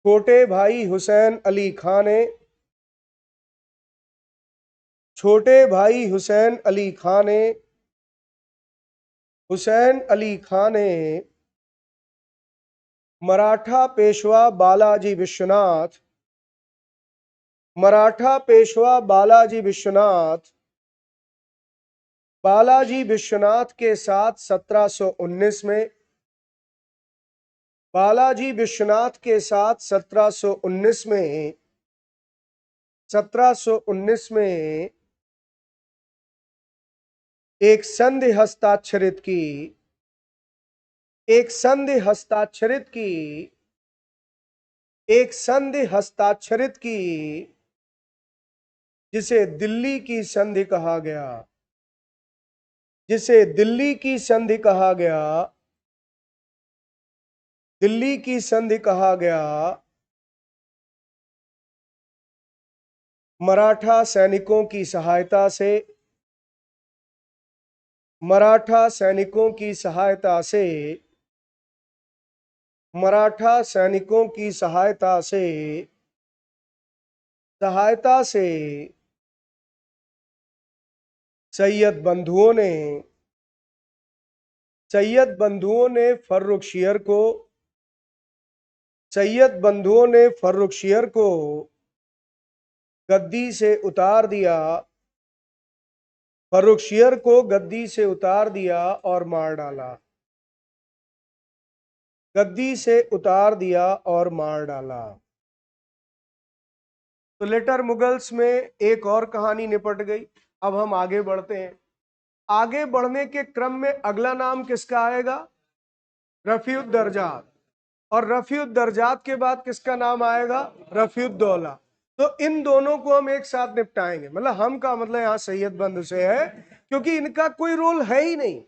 छोटे भाई हुसैन अली खान ने मराठा पेशवा बालाजी विश्वनाथ, मराठा पेशवा बालाजी विश्वनाथ, बालाजी विश्वनाथ के साथ 1719 में, बालाजी विश्वनाथ के साथ 1719 में, 1719 में एक संधि हस्ताक्षरित की, एक संधि हस्ताक्षरित की, एक संधि हस्ताक्षरित की, जिसे दिल्ली की संधि कहा गया, जिसे दिल्ली की संधि कहा गया, दिल्ली की संधि कहा गया। मराठा सैनिकों की सहायता से, मराठा सैनिकों की सहायता से, मराठा सैनिकों की सहायता से, सहायता से सैयद बंधुओं ने, सैयद बंधुओं ने फर्रुखशियर को, सैयद बंधुओं ने फर्रुखशियर को गद्दी से उतार दिया, फर्रुखशियर को गद्दी से उतार दिया और मार डाला, गद्दी से उतार दिया और मार डाला। तो लेटर मुगल्स में एक और कहानी निपट गई। अब हम आगे बढ़ते हैं। आगे बढ़ने के क्रम में अगला नाम किसका आएगा? रफीउद्दर्जात। और रफीउद्दर्जात के बाद किसका नाम आएगा? रफीउद्दौला। तो इन दोनों को हम एक साथ निपटाएंगे। मतलब हम का मतलब यहाँ सैयद बंधु से है, क्योंकि इनका कोई रोल है ही नहीं।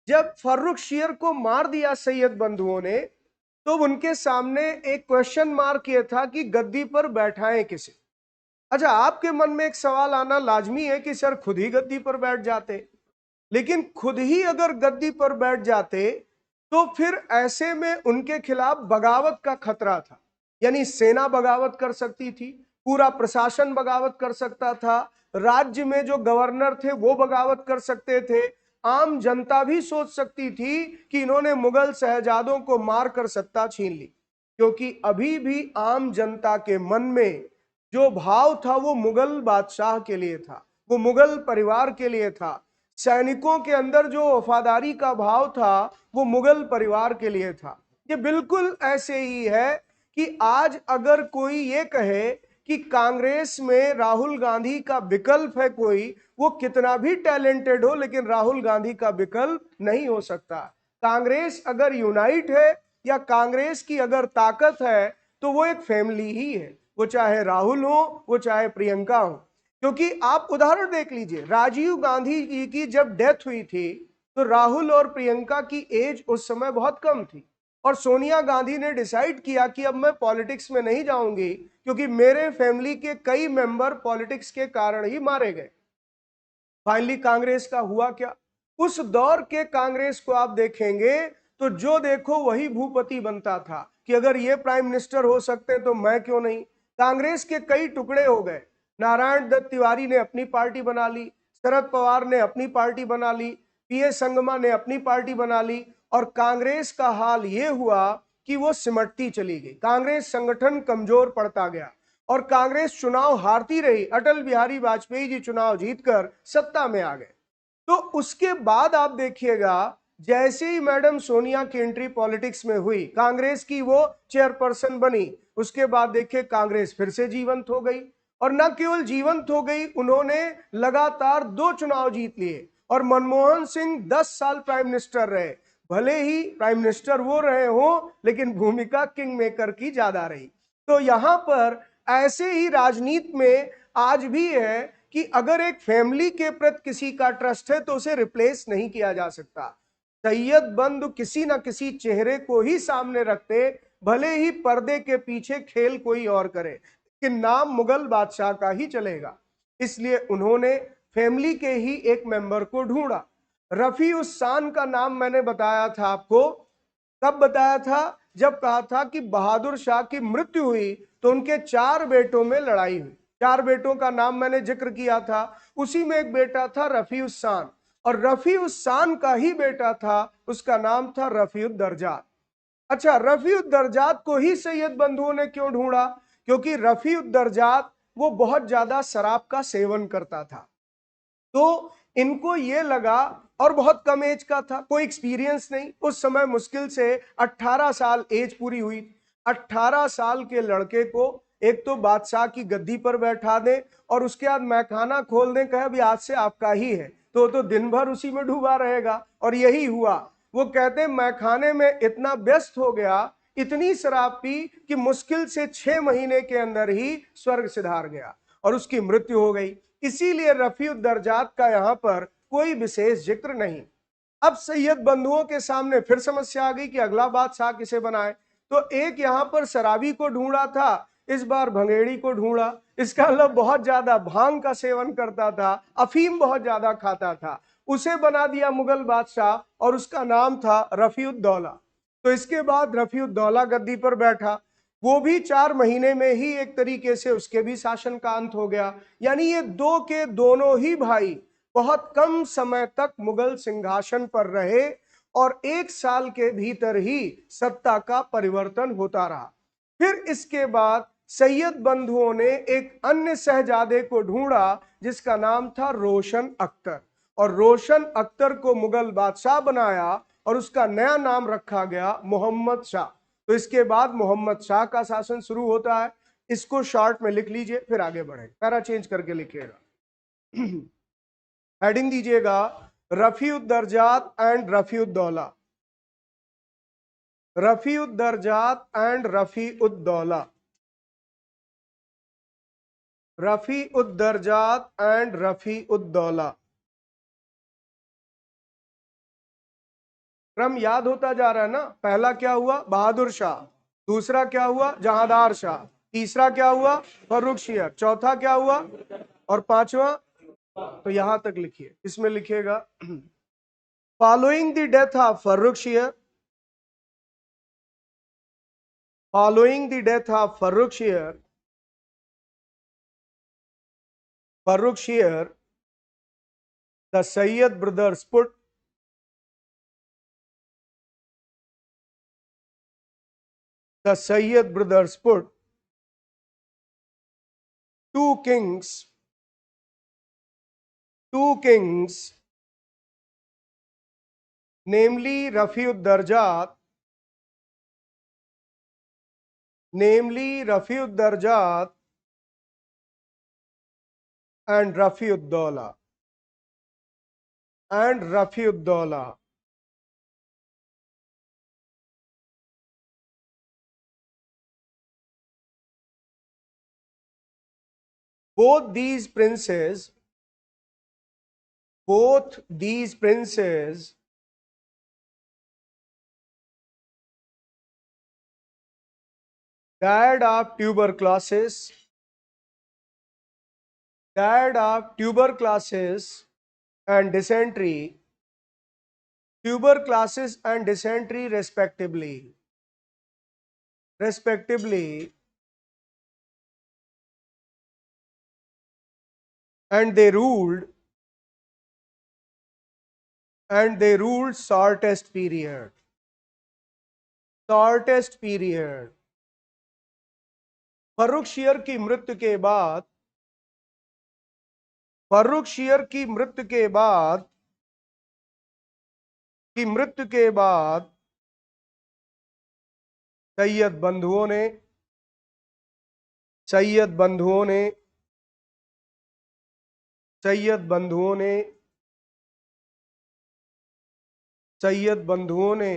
जब फर्रुखशियर को मार दिया सैयद बंधुओं ने, तो उनके सामने एक क्वेश्चन मार्क ये था कि गद्दी पर बैठाएं किसे। अच्छा, आपके मन में एक सवाल आना लाजमी है कि सर खुद ही गद्दी पर बैठ जाते, लेकिन खुद ही अगर गद्दी पर बैठ जाते तो फिर ऐसे में उनके खिलाफ बगावत का खतरा था। यानी सेना बगावत कर सकती थी, पूरा प्रशासन बगावत कर सकता था, राज्य में जो गवर्नर थे वो बगावत कर सकते थे, आम जनता भी सोच सकती थी कि इन्होंने मुगल शहजादों को मारकर सत्ता छीन ली। क्योंकि अभी भी आम जनता के मन में जो भाव था वो मुगल बादशाह के लिए था, वो मुगल परिवार के लिए था। सैनिकों के अंदर जो वफादारी का भाव था वो मुगल परिवार के लिए था। ये बिल्कुल ऐसे ही है कि आज अगर कोई ये कहे कि कांग्रेस में राहुल गांधी का विकल्प है कोई, वो कितना भी टैलेंटेड हो लेकिन राहुल गांधी का विकल्प नहीं हो सकता। कांग्रेस अगर यूनाइट है या कांग्रेस की अगर ताकत है तो वो एक फैमिली ही है, वो चाहे राहुल हो वो चाहे प्रियंका हो। क्योंकि आप उदाहरण देख लीजिए, राजीव गांधी जी की जब डेथ हुई थी तो राहुल और प्रियंका की एज उस समय बहुत कम थी, और सोनिया गांधी ने डिसाइड किया कि अब मैं पॉलिटिक्स में नहीं जाऊंगी क्योंकि मेरे फैमिली के कई मेंबर पॉलिटिक्स के कारण ही मारे गए। फाइनली कांग्रेस का हुआ क्या? उस दौर के कांग्रेस को आप देखेंगे तो जो देखो वही भूपति बनता था कि अगर ये प्राइम मिनिस्टर हो सकते तो मैं क्यों नहीं। कांग्रेस के कई टुकड़े हो गए। नारायण दत्त तिवारी ने अपनी पार्टी बना ली, शरद पवार ने अपनी पार्टी बना ली, पीए संगमा ने अपनी पार्टी बना ली, और कांग्रेस का हाल ये हुआ कि वो सिमटती चली गई। कांग्रेस संगठन कमजोर पड़ता गया और कांग्रेस चुनाव हारती रही। अटल बिहारी वाजपेयी जी चुनाव जीतकर सत्ता में आ गए। तो उसके बाद आप देखिएगा, जैसे ही मैडम सोनिया की एंट्री पॉलिटिक्स में हुई, कांग्रेस की वो चेयरपर्सन बनी, उसके बाद देखिए कांग्रेस फिर से जीवंत हो गई। और न केवल जीवंत हो गई, उन्होंने लगातार 2 चुनाव जीत लिए। और मनमोहन सिंह 10 साल प्राइम मिनिस्टर रहे। भले ही प्राइम मिनिस्टर वो रहे हो लेकिन भूमिका किंग मेकर की ज्यादा रही। तो यहां पर ऐसे ही राजनीति में आज भी है कि अगर एक फैमिली के प्रति किसी का ट्रस्ट है तो उसे रिप्लेस नहीं किया जा सकता। सैयद बंधु किसी ना किसी चेहरे को ही सामने रखते, भले ही पर्दे के पीछे खेल कोई और करे, कि नाम मुगल बादशाह का ही चलेगा। इसलिए उन्होंने फैमिली के ही एक मेंबर को ढूंढा। रफी उस शान का नाम मैंने बताया था आपको। कब बताया था? जब कहा था कि बहादुर शाह की मृत्यु हुई तो उनके 4 बेटों में लड़ाई हुई। 4 बेटों का नाम मैंने जिक्र किया था, उसी में एक बेटा था रफी उस शान, और रफी उस शान का ही बेटा था, उसका नाम था रफीउद्दर्जात। अच्छा, रफीउद्दर्जात को ही सैयद बंधुओं ने क्यों ढूंढा? क्योंकि रफीउद्दर्जात वो बहुत ज्यादा शराब का सेवन करता था, तो इनको ये लगा, और बहुत कम एज का था, कोई एक्सपीरियंस नहीं उस समय, मुश्किल से 18 साल एज पूरी हुई। 18 साल के लड़के को एक तो बादशाह की गद्दी पर बैठा दें और उसके बाद मैखाना खोल दें, कहे अभी आज से आपका ही है, तो दिन भर उसी में डूबा रहेगा। और यही हुआ। वो कहते मैखाने में इतना व्यस्त हो गया, इतनी शराब पी कि मुश्किल से 6 महीने के अंदर ही स्वर्ग सिधार गया और उसकी मृत्यु हो गई। इसीलिए रफीउद्दर्जात का यहां पर कोई विशेष जिक्र नहीं। अब सैयद बंधुओं के सामने फिर समस्या आ गई कि अगला बादशाह किसे बनाए। तो एक यहां पर शराबी को ढूंढा था, इस बार भंगेड़ी को ढूंढा। इसका मतलब बहुत ज्यादा भांग का सेवन करता था, अफीम बहुत ज्यादा खाता था, उसे बना दिया मुगल बादशाह और उसका नाम था रफीउद्दौला। तो इसके बाद रफीउद्दौला गद्दी पर बैठा, वो भी 4 महीने में ही एक तरीके से उसके भी शासन का अंत हो गया। यानी ये दो के दोनों ही भाई बहुत कम समय तक मुगल सिंहासन पर रहे और 1 साल के भीतर ही सत्ता का परिवर्तन होता रहा। फिर इसके बाद सैयद बंधुओं ने एक अन्य शहजादे को ढूंढा जिसका नाम था रोशन अख्तर, और रोशन अख्तर को मुगल बादशाह बनाया और उसका नया नाम रखा गया मोहम्मद शाह। तो इसके बाद मोहम्मद शाह का शासन शुरू होता है। इसको शॉर्ट में लिख लीजिए, फिर आगे बढ़े, पैरा चेंज करके लिखिएगा। हेडिंग दीजिएगा रफीउद्दर्जात एंड रफीउद्दौला, रफीउद्दर्जात एंड रफीउद्दौला, रफीउद्दर्जात एंड रफीउद्दौला। क्रम याद होता जा रहा है ना? पहला क्या हुआ? बहादुर शाह। दूसरा क्या हुआ? जहांदार शाह। तीसरा क्या हुआ? फर्रुख शेर। चौथा क्या हुआ? और पांचवा? तो यहां तक लिखिए, इसमें लिखिएगा following the death of Farrukh शेर, following the death of Farrukh Shear, the Sayyid brothers put two kings, namely Rafiudarjat and Rafiuddaulah. Both these princes died of tuberculosis and dysentery, respectively, and they ruled shortest period. Farrukh शेर की मृत्यु के बाद सैयद बंधुओं ने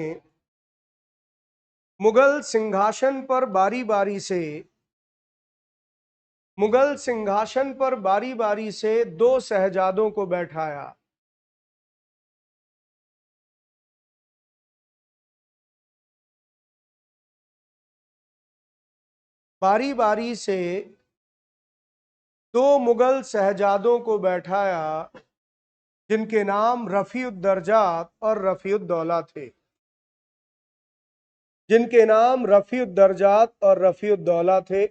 मुगल सिंहासन पर बारी बारी से 2 शहजादों को बैठाया। बारी बारी से 2 मुगल शहजादों को बैठाया जिनके नाम रफीउद्दर्जात और रफीउद्दौला थे।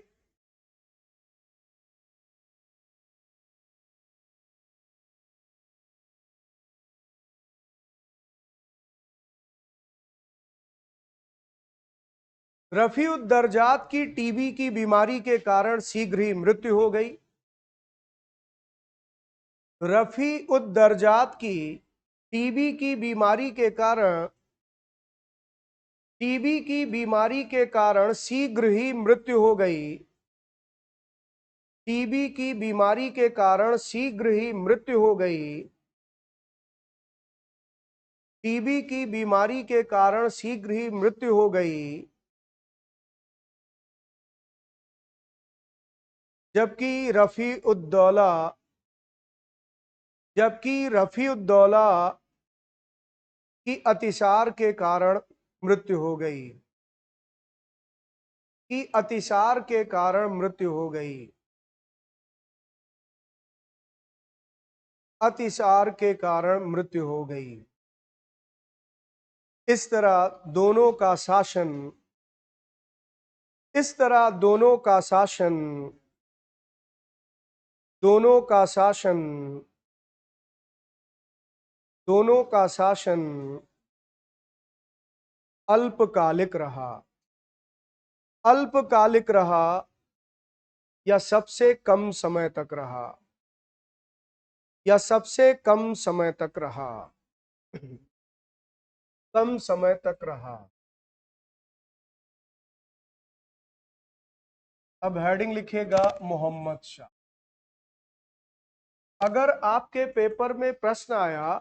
रफीउद्दर्जात की टीबी की बीमारी के कारण शीघ्र ही मृत्यु हो गई। रफीउद्दर्जात की टीबी की बीमारी के कारण शीघ्र ही मृत्यु हो गई। टीबी की बीमारी के कारण शीघ्र ही मृत्यु हो गई। टीबी की बीमारी के कारण शीघ्र ही मृत्यु हो गई। जबकि रफीउद्दौला की अतिसार के कारण मृत्यु हो गई। अतिसार के कारण मृत्यु हो गई। अतिसार के कारण मृत्यु हो गई। इस तरह दोनों का शासन दोनों का शासन अल्पकालिक रहा या सबसे कम समय तक रहा। कम समय तक रहा। अब हेडिंग लिखिएगा मोहम्मद शाह। अगर आपके पेपर में प्रश्न आया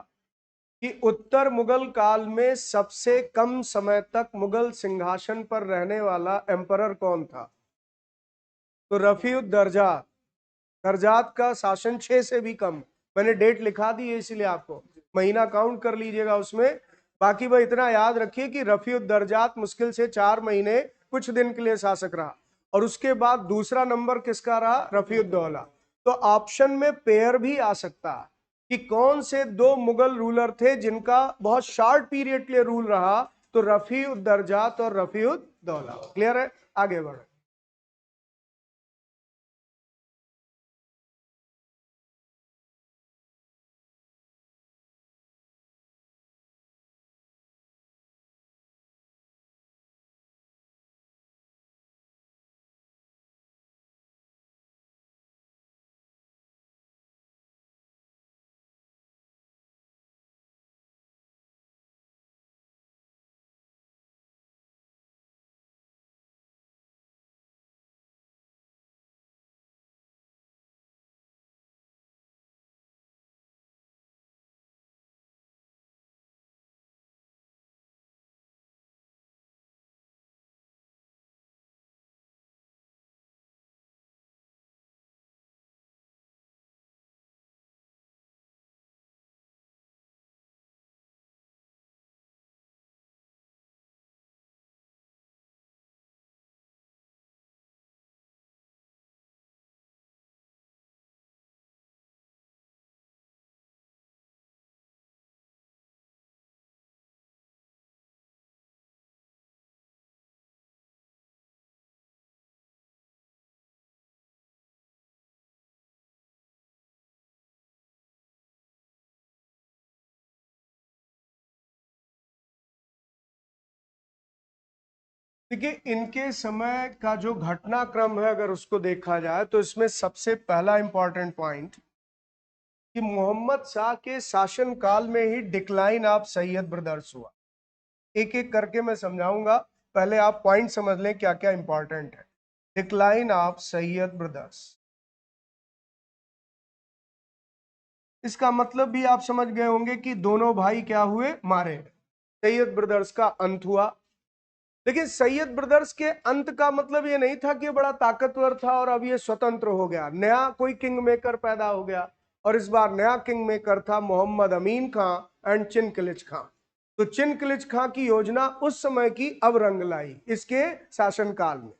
कि उत्तर मुगल काल में सबसे कम समय तक मुगल सिंहासन पर रहने वाला एम्परर कौन था, तो रफीउद्दर्जात। दर्जात का शासन 6 से भी कम। मैंने डेट लिखा दी है इसलिए आपको महीना काउंट कर लीजिएगा उसमें। बाकी वह इतना याद रखिए कि रफीउद्दर्जात मुश्किल से 4 महीने कुछ दिन के लिए शासक रहा। और उसके बाद दूसरा नंबर किसका रहा, रफीउद्दौला। तो ऑप्शन में पेयर भी आ सकता है कि कौन से 2 मुगल रूलर थे जिनका बहुत शॉर्ट पीरियड के लिए रूल रहा, तो रफीउद्दर्जात और रफीउद्दौला। क्लियर है, आगे बढ़े। देखिए, इनके समय का जो घटनाक्रम है अगर उसको देखा जाए तो इसमें सबसे पहला इंपॉर्टेंट पॉइंट कि मोहम्मद शाह के शासन काल में ही डिक्लाइन ऑफ सैयद ब्रदर्स हुआ। एक एक करके मैं समझाऊंगा, पहले आप पॉइंट समझ लें क्या क्या इंपॉर्टेंट है। डिक्लाइन ऑफ सैयद ब्रदर्स, इसका मतलब भी आप समझ गए होंगे कि दोनों भाई क्या हुए, मारे। सैयद ब्रदर्स का अंत हुआ। लेकिन सैयद ब्रदर्स के अंत का मतलब ये नहीं था कि ये बड़ा ताकतवर था और अब ये स्वतंत्र हो गया, नया कोई किंग मेकर पैदा हो गया। और इस बार नया किंग मेकर था मोहम्मद अमीन खां एंड चिनकिलिच खां। तो चिनकिलिच खां की योजना उस समय की अब रंग लाई इसके शासनकाल में।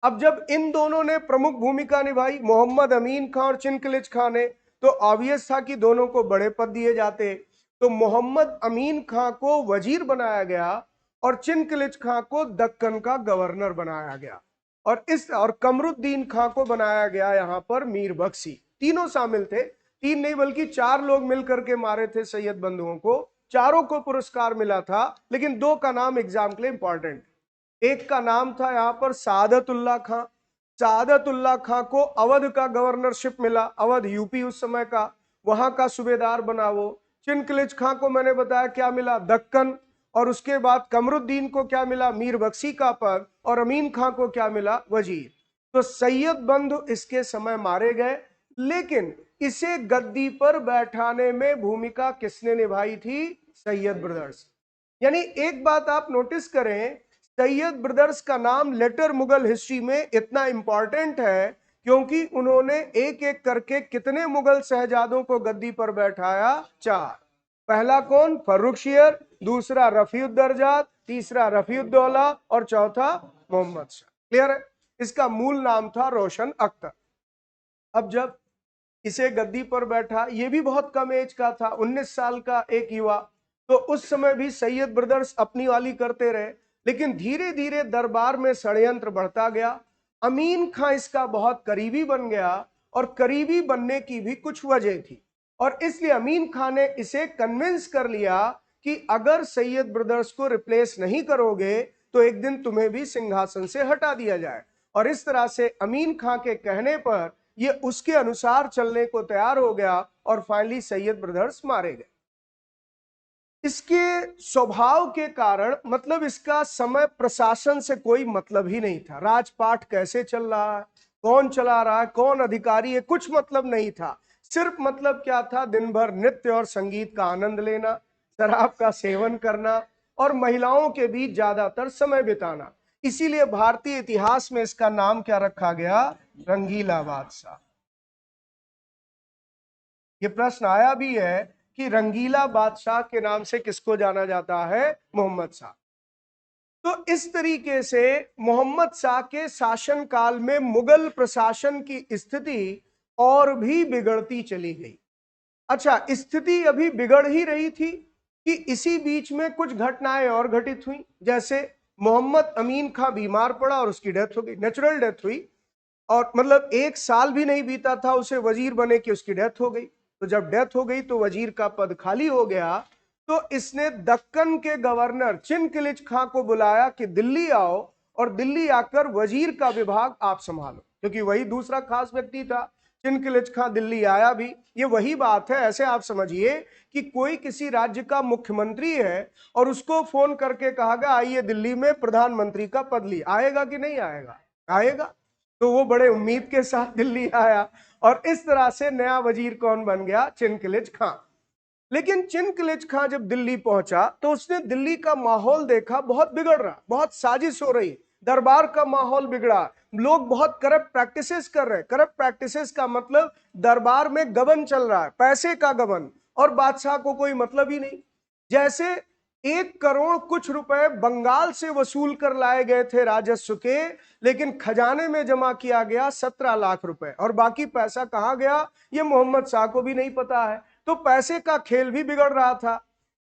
अब जब इन दोनों ने प्रमुख भूमिका निभाई, मोहम्मद अमीन खां और चिनकिलिच खां ने, तो ऑब्वियस था कि दोनों को बड़े पद दिए जाते। तो मोहम्मद अमीन खां को वजीर बनाया गया और चिनकिलिच खां को दक्कन का गवर्नर बनाया गया। और कमरुद्दीन खां को बनाया गया यहां पर मीर बख्शी। तीनों शामिल थे, 3 नहीं बल्कि 4 लोग मिलकर के मारे थे सैयद बंधुओं को। चारों को पुरस्कार मिला था, लेकिन 2 का नाम एग्जाम के लिए इंपॉर्टेंट। एक का नाम था यहाँ पर सादतुल्ला खां। सादतुल्ला खां को अवध का गवर्नरशिप मिला, अवध यूपी उस समय का, वहां का सूबेदार बना वो। चिनकलिज खां को मैंने बताया क्या मिला, दक्कन। और उसके बाद कमरुद्दीन को क्या मिला, मीर बख्शी का पद। और अमीन खां को क्या मिला, वजीर। तो सैयद बंधु इसके समय मारे गए, लेकिन इसे गद्दी पर बैठाने में भूमिका किसने निभाई थी, सैयद ब्रदर्स। यानी एक बात आप नोटिस करें, सैयद ब्रदर्स का नाम लेटर मुगल हिस्ट्री में इतना इंपॉर्टेंट है क्योंकि उन्होंने एक एक करके कितने मुगल शहजादों को गद्दी पर बैठाया, 4। पहला कौन, फर्रुखशियर, दूसरा रफीउद्दर्जात, तीसरा रफीउद्दौला और चौथा मोहम्मद शाह। क्लियर है। इसका मूल नाम था रोशन अख्तर। अब जब इसे गद्दी पर बैठा, ये भी बहुत कम एज का था, 19 साल का एक युवा, तो उस समय भी सैयद ब्रदर्स अपनी वाली करते रहे। लेकिन धीरे धीरे दरबार में षड्यंत्र बढ़ता गया। अमीन खां इसका बहुत करीबी बन गया, और करीबी बनने की भी कुछ वजह थी, और इसलिए अमीन खां ने इसे कन्विंस कर लिया कि अगर सैयद ब्रदर्स को रिप्लेस नहीं करोगे तो एक दिन तुम्हें भी सिंहासन से हटा दिया जाए। और इस तरह से अमीन खां के कहने पर ये उसके अनुसार चलने को तैयार हो गया, और फाइनली सैयद ब्रदर्स मारे गए। इसके स्वभाव के कारण, मतलब इसका समय प्रशासन से कोई मतलब ही नहीं था, राजपाट कैसे चल रहा है, कौन चला रहा है, कौन अधिकारी है, कुछ मतलब नहीं था। सिर्फ मतलब क्या था, दिन भर नृत्य और संगीत का आनंद लेना, शराब का सेवन करना और महिलाओं के बीच ज्यादातर समय बिताना। इसीलिए भारतीय इतिहास में इसका नाम क्या रखा गया, रंगीला बादशाह। ये प्रश्न आया भी है कि रंगीला बादशाह के नाम से किसको जाना जाता है, मोहम्मद शाह। तो इस तरीके से मोहम्मद शाह के शासन काल में मुगल प्रशासन की स्थिति और भी बिगड़ती चली गई। अच्छा, स्थिति अभी बिगड़ ही रही थी कि इसी बीच में कुछ घटनाएं और घटित हुई। जैसे मोहम्मद अमीन खां बीमार पड़ा और उसकी डेथ हो गई, नेचुरल डेथ हुई। और मतलब 1 साल भी नहीं बीता था उसे वजीर बने कि उसकी डेथ हो गई। तो जब डेथ हो गई तो वजीर का पद खाली हो गया। तो इसने दक्कन के गवर्नर चिनकिलिज खां को बुलाया कि दिल्ली आओ, और दिल्ली आकर वजीर का विभाग आप संभालो, क्योंकि वही दूसरा खास व्यक्ति था। चिनकिलिज खां दिल्ली आया भी। ये वही बात है, ऐसे आप समझिए कि कोई किसी राज्य का मुख्यमंत्री है और उसको फोन करके कहा गया आइए दिल्ली में प्रधानमंत्री का पद लिए, आएगा कि नहीं आएगा, आएगा। तो वो बड़े उम्मीद के साथ दिल्ली आया, और इस तरह से नया वजीर कौन बन गया, चिनकिलिज खां। लेकिन चिनकिलिज खां जब दिल्ली पहुंचा तो उसने दिल्ली का माहौल देखा, बहुत बिगड़ रहा, बहुत साजिश हो रही, दरबार का माहौल बिगड़ा, लोग बहुत करप्ट प्रैक्टिसेस कर रहे। करप्ट प्रैक्टिसेस का मतलब दरबार में गबन चल रहा है, पैसे का गबन, और बादशाह को कोई मतलब ही नहीं। जैसे 1 करोड़ कुछ रुपए बंगाल से वसूल कर लाए गए थे राजस्व के, लेकिन खजाने में जमा किया गया 17 लाख रुपए, और बाकी पैसा कहां गया ये मोहम्मद शाह को भी नहीं पता है। तो पैसे का खेल भी बिगड़ रहा था।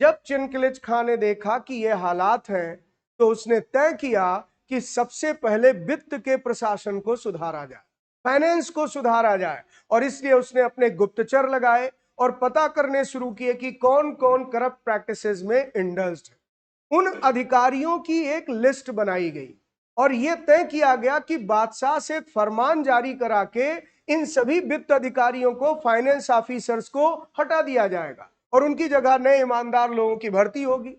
जब चिनकिलिज खां ने देखा कि ये हालात हैं, तो उसने तय किया कि सबसे पहले वित्त के प्रशासन को सुधारा जाए, फाइनेंस को सुधारा जाए। और इसलिए उसने अपने गुप्तचर लगाए और पता करने शुरू किए कि कौन कौन करप्ट प्रैक्टिसेस में इंडल्ज्ड है। उन अधिकारियों की एक लिस्ट बनाई गई, और यह तय किया गया कि बादशाह से एक फरमान जारी करा के इन सभी वित्त अधिकारियों को, फाइनेंस ऑफिसर्स को हटा दिया जाएगा, और उनकी जगह नए ईमानदार लोगों की भर्ती होगी।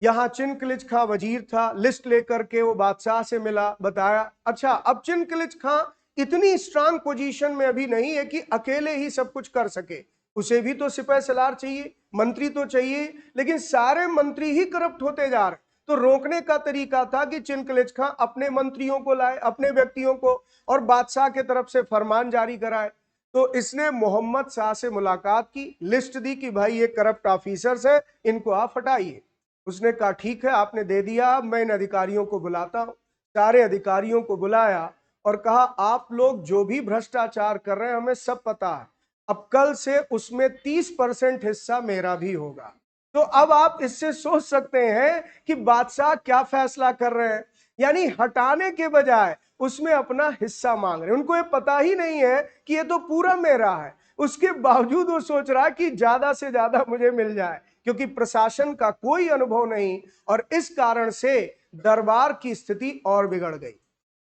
यहां चिनकिलिज खां वजीर था, लिस्ट लेकर के वो बादशाह से मिला, बताया। अच्छा, अब चिनकिलिज खां इतनी स्ट्रांग पोजीशन में अभी नहीं है कि अकेले ही सब कुछ कर सके, उसे भी तो सिपह सलार चाहिए, मंत्री तो चाहिए, लेकिन सारे मंत्री ही करप्ट होते जा रहे। तो रोकने का तरीका था कि चिनकिलिज खां अपने मंत्रियों को लाए, अपने व्यक्तियों को, और बादशाह के तरफ से फरमान जारी कराए। तो इसने मोहम्मद शाह से मुलाकात की, लिस्ट दी कि भाई ये करप्ट ऑफिसर्स है, इनको आप हटाइए। उसने कहा ठीक है, आपने दे दिया, मैं इन अधिकारियों को बुलाता हूं। सारे अधिकारियों को बुलाया और कहा आप लोग जो भी भ्रष्टाचार कर रहे हैं हमें सब पता है, अब कल से उसमें 30% हिस्सा मेरा भी होगा। तो अब आप इससे सोच सकते हैं कि बादशाह क्या फैसला कर रहे हैं, यानी हटाने के बजाय उसमें अपना हिस्सा मांग रहे हैं। उनको ये पता ही नहीं है कि ये तो पूरा मेरा है, उसके बावजूद वो सोच रहा है कि ज्यादा से ज्यादा मुझे मिल जाए, क्योंकि प्रशासन का कोई अनुभव नहीं। और इस कारण से दरबार की स्थिति और बिगड़ गई।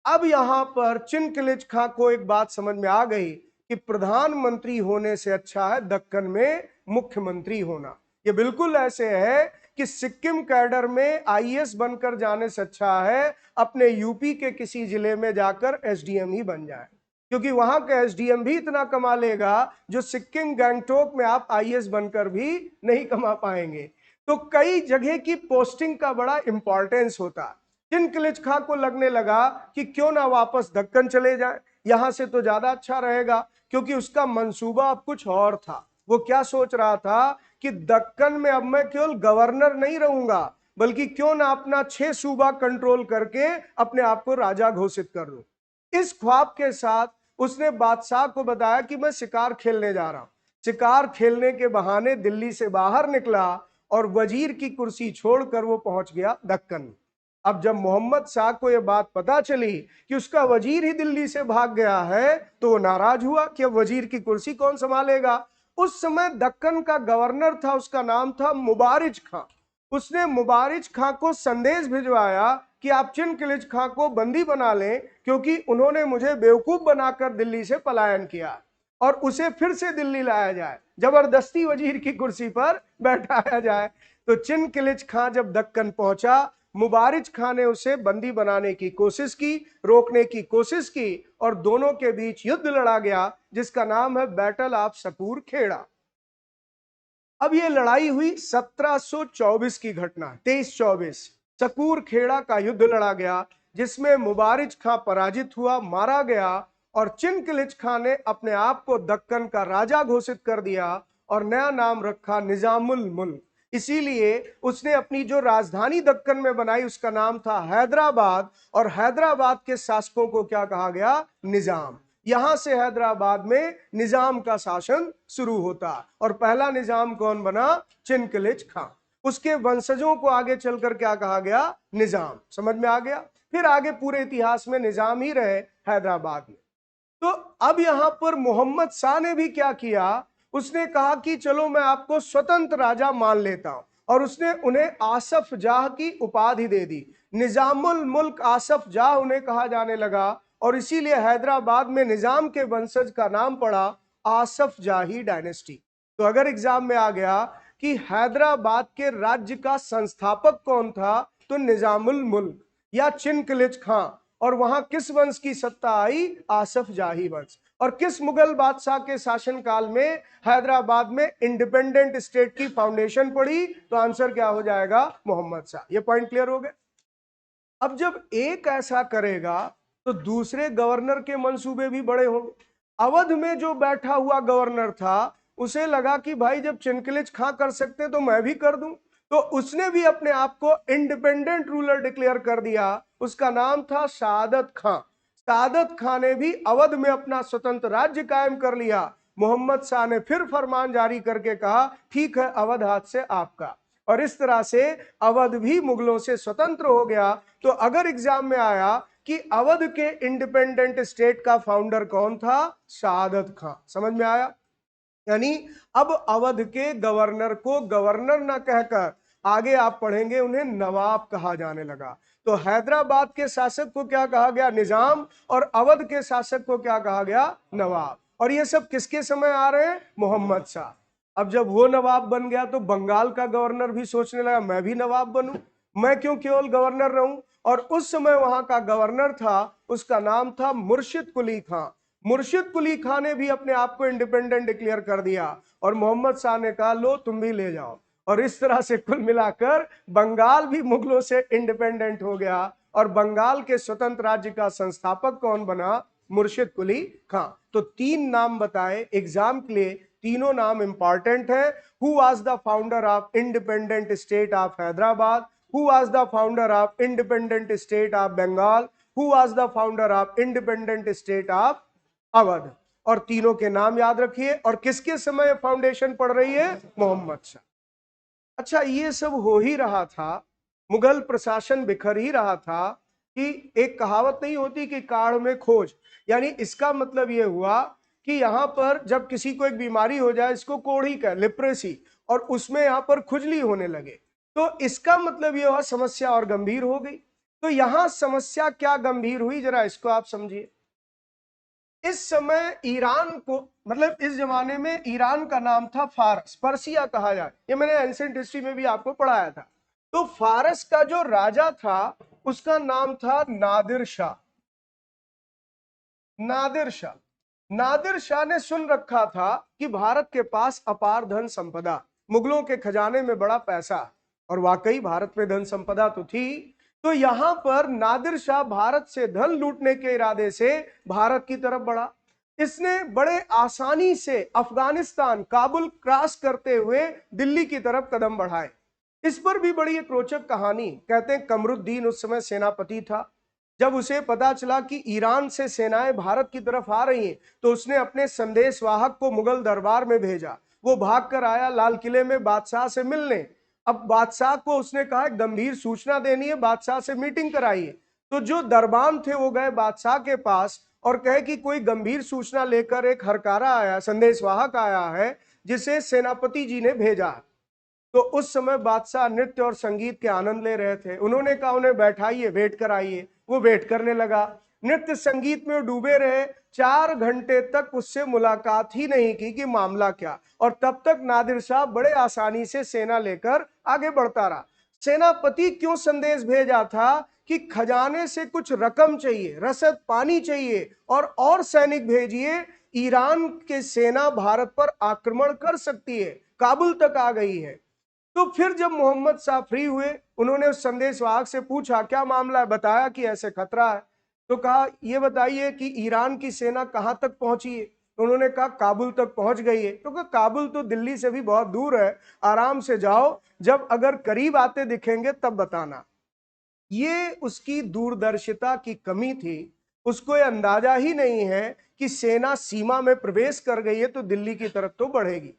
अब यहां पर चिनकिलिच खां को एक बात समझ में आ गई कि प्रधानमंत्री होने से अच्छा है दक्कन में मुख्यमंत्री होना। ये बिल्कुल ऐसे है कि सिक्किम कैडर में आईएएस बनकर जाने से अच्छा है अपने यूपी के किसी जिले में जाकर एसडीएम ही बन जाए, क्योंकि वहां का एसडीएम भी इतना कमा लेगा जो सिक्किम गैंगटोक में आप आईएएस बनकर भी नहीं कमा पाएंगे। तो कई जगह की पोस्टिंग का बड़ा इंपॉर्टेंस होता है। चिनकिलिच खां को लगने लगा कि क्यों ना वापस दक्कन चले जाए, यहां से तो ज्यादा अच्छा रहेगा, क्योंकि उसका मंसूबा अब कुछ और था। वो क्या सोच रहा था कि दक्कन में अब मैं केवल गवर्नर नहीं रहूंगा, बल्कि क्यों ना अपना 6 सूबा कंट्रोल करके अपने आप को राजा घोषित कर लूं। इस ख्वाब के साथ उसने बादशाह को बताया कि मैं शिकार खेलने जा रहा हूं। शिकार खेलने के बहाने दिल्ली से बाहर निकला और वजीर की कुर्सी छोड़कर वो पहुंच गया दक्कन। अब जब मोहम्मद शाह को यह बात पता चली कि उसका वजीर ही दिल्ली से भाग गया है, तो वो नाराज हुआ कि अब वजीर की कुर्सी कौन संभालेगा। उस समय दक्कन का गवर्नर था, उसका नाम था मुबारिज खां। उसने मुबारिज खां को संदेश भिजवाया कि आप चिनकिलिच खां को बंदी बना लें, क्योंकि उन्होंने मुझे बेवकूफ बनाकर दिल्ली से पलायन किया, और उसे फिर से दिल्ली लाया जाए, जबरदस्ती वजीर की कुर्सी पर बैठाया जाए। तो चिनकिलिच खां जब दक्कन पहुंचा, मुबारिज खां ने उसे बंदी बनाने की कोशिश की, रोकने की कोशिश की, और दोनों के बीच युद्ध लड़ा गया जिसका नाम है बैटल ऑफ सकूर खेड़ा। अब यह लड़ाई हुई 1724 की घटना, 23-24 सकूर खेड़ा का युद्ध लड़ा गया, जिसमें मुबारिज खां पराजित हुआ, मारा गया, और चिनकिलिच खां ने अपने आप को दक्कन का राजा घोषित कर दिया और नया नाम रखा निजामुल मुल्क। इसीलिए उसने अपनी जो राजधानी दक्कन में बनाई उसका नाम था हैदराबाद, और हैदराबाद के शासकों को क्या कहा गया? निजाम। यहां से हैदराबाद में निजाम का शासन शुरू होता, और पहला निजाम कौन बना? चिनकिलिच खां। उसके वंशजों को आगे चलकर क्या कहा गया? निजाम। समझ में आ गया? फिर आगे पूरे इतिहास में निजाम ही रहे हैदराबाद में। तो अब यहां पर मोहम्मद शाह ने भी क्या किया? उसने कहा कि चलो मैं आपको स्वतंत्र राजा मान लेता हूं, और उसने उन्हें आसफ जाह की उपाधि दे दी। निजामुल मुल्क आसफ जाह उन्हें कहा जाने लगा, और इसीलिए हैदराबाद में निजाम के वंशज का नाम पड़ा आसफ जाही डायनेस्टी। तो अगर एग्जाम में आ गया कि हैदराबाद के राज्य का संस्थापक कौन था, तो निजामुल मुल्क या चिनकिलिच खां। और वहां किस वंश की सत्ता आई? आसफ जाही वंश। और किस मुगल बादशाह के शासनकाल में हैदराबाद में इंडिपेंडेंट स्टेट की फाउंडेशन पड़ी? तो आंसर क्या हो जाएगा? मोहम्मद शाह। ये पॉइंट क्लियर हो गए? अब जब एक ऐसा करेगा तो दूसरे गवर्नर के मंसूबे भी बड़े होंगे। अवध में जो बैठा हुआ गवर्नर था, उसे लगा कि भाई जब चिनकिलिच खां कर सकते तो मैं भी कर दूं, तो उसने भी अपने आप को इंडिपेंडेंट रूलर डिक्लेयर कर दिया। उसका नाम था शहादत खां। शहादत खां ने भी अवध में अपना स्वतंत्र राज्य कायम कर लिया। मोहम्मद शाह ने फिर फरमान जारी करके कहा ठीक है, अवध हाथ से आपका, और इस तरह से अवध भी मुगलों से स्वतंत्र हो गया। तो अगर एग्जाम में आया कि अवध के इंडिपेंडेंट स्टेट का फाउंडर कौन था? शहादत खां। समझ में आया? यानी अब अवध के गवर्नर को गवर्नर ना कहकर आगे आप पढ़ेंगे उन्हें नवाब कहा जाने लगा। तो हैदराबाद के शासक को क्या कहा गया? निजाम। और अवध के शासक को क्या कहा गया? नवाब। और ये सब किसके समय आ रहे हैं? मोहम्मद शाह। अब जब वो नवाब बन गया तो बंगाल का गवर्नर भी सोचने लगा मैं भी नवाब बनूं, मैं क्यों केवल गवर्नर रहूं। और उस समय वहां का गवर्नर था, उसका नाम था मुर्शिद कुली खां। मुर्शिद कुली खां ने भी अपने आप को इंडिपेंडेंट डिक्लेयर कर दिया, और मोहम्मद शाह ने कहा लो तुम भी ले जाओ। और इस तरह से कुल मिलाकर बंगाल भी मुगलों से इंडिपेंडेंट हो गया, और बंगाल के स्वतंत्र राज्य का संस्थापक कौन बना? मुर्शिद कुली खां। तो 3 नाम बताए एग्जाम के लिए, तीनों नाम इंपॉर्टेंट है। Who was the founder of independent state of Hyderabad? Who was the founder of independent state of Bengal? Who was the founder of independent state of Awadh? और तीनों के नाम याद रखिए। और किसके समय फाउंडेशन पड़ रही है? मोहम्मद शाह। अच्छा, ये सब हो ही रहा था, मुगल प्रशासन बिखर ही रहा था, कि एक कहावत नहीं होती कि काढ़ में खोज, यानी इसका मतलब ये हुआ कि यहां पर जब किसी को एक बीमारी हो जाए, इसको कोढ़ी का लिप्रेसी, और उसमें यहां पर खुजली होने लगे, तो इसका मतलब ये हुआ समस्या और गंभीर हो गई। तो यहां समस्या क्या गंभीर हुई, जरा इसको आप समझिए। इस समय ईरान को, मतलब इस जमाने में ईरान का नाम था फारस, पर्सिया कहा जाए, ये मैंने एंशिएंट हिस्ट्री में भी आपको पढ़ाया था। तो फारस का जो राजा था उसका नाम था नादिर शाह। नादिर शाह, नादिर शाह ने सुन रखा था कि भारत के पास अपार धन संपदा, मुगलों के खजाने में बड़ा पैसा, और वाकई भारत में धन संपदा तो थी। तो यहां पर नादिर शाह भारत से धन लूटने के इरादे से भारत की तरफ बढ़ा। इसने बड़े आसानी से अफगानिस्तान, काबुल क्रॉस करते हुए दिल्ली की तरफ कदम बढ़ाए। इस पर भी बड़ी एक रोचक कहानी, कहते हैं कमरुद्दीन उस समय सेनापति था। जब उसे पता चला कि ईरान से सेनाएं भारत की तरफ आ रही हैं, तो उसने अपने संदेशवाहक को मुगल दरबार में भेजा। वो भागकर आया लाल किले में बादशाह से मिलने। अब बादशाह को उसने कहा गंभीर सूचना देनी है, बादशाह से मीटिंग कराइए। तो जो दरबान थे वो गए बादशाह के पास और कहे कि कोई गंभीर सूचना लेकर एक हरकारा आया, संदेशवाहक आया है, जिसे सेनापति जी ने भेजा। तो उस समय बादशाह नृत्य और संगीत के आनंद ले रहे थे। उन्होंने कहा उन्हें बैठाइए, वेट कराइए। वो वेट करने लगा, नृत्य संगीत में डूबे रहे। 4 घंटे तक उससे मुलाकात ही नहीं की कि मामला क्या, और तब तक नादिर शाह बड़े आसानी से सेना लेकर आगे बढ़ता रहा। सेनापति क्यों संदेश भेजा था कि खजाने से कुछ रकम चाहिए, रसद पानी चाहिए, और सैनिक भेजिए, ईरान के सेना भारत पर आक्रमण कर सकती है, काबुल तक आ गई है। तो फिर जब मोहम्मद शाह फ्री हुए, उन्होंने उस संदेशवाहक से पूछा क्या मामला है, बताया कि ऐसे खतरा है। तो कहा ये बताइए कि ईरान की सेना कहां तक पहुंची है। तो उन्होंने कहा काबुल तक पहुंच गई है। तो कहा काबुल तो दिल्ली से भी बहुत दूर है, आराम से जाओ, जब अगर करीब आते दिखेंगे तब बताना। ये उसकी दूरदर्शिता की कमी थी। उसको ये अंदाजा ही नहीं है कि सेना सीमा में प्रवेश कर गई है तो दिल्ली की तरफ तो बढ़ेगी।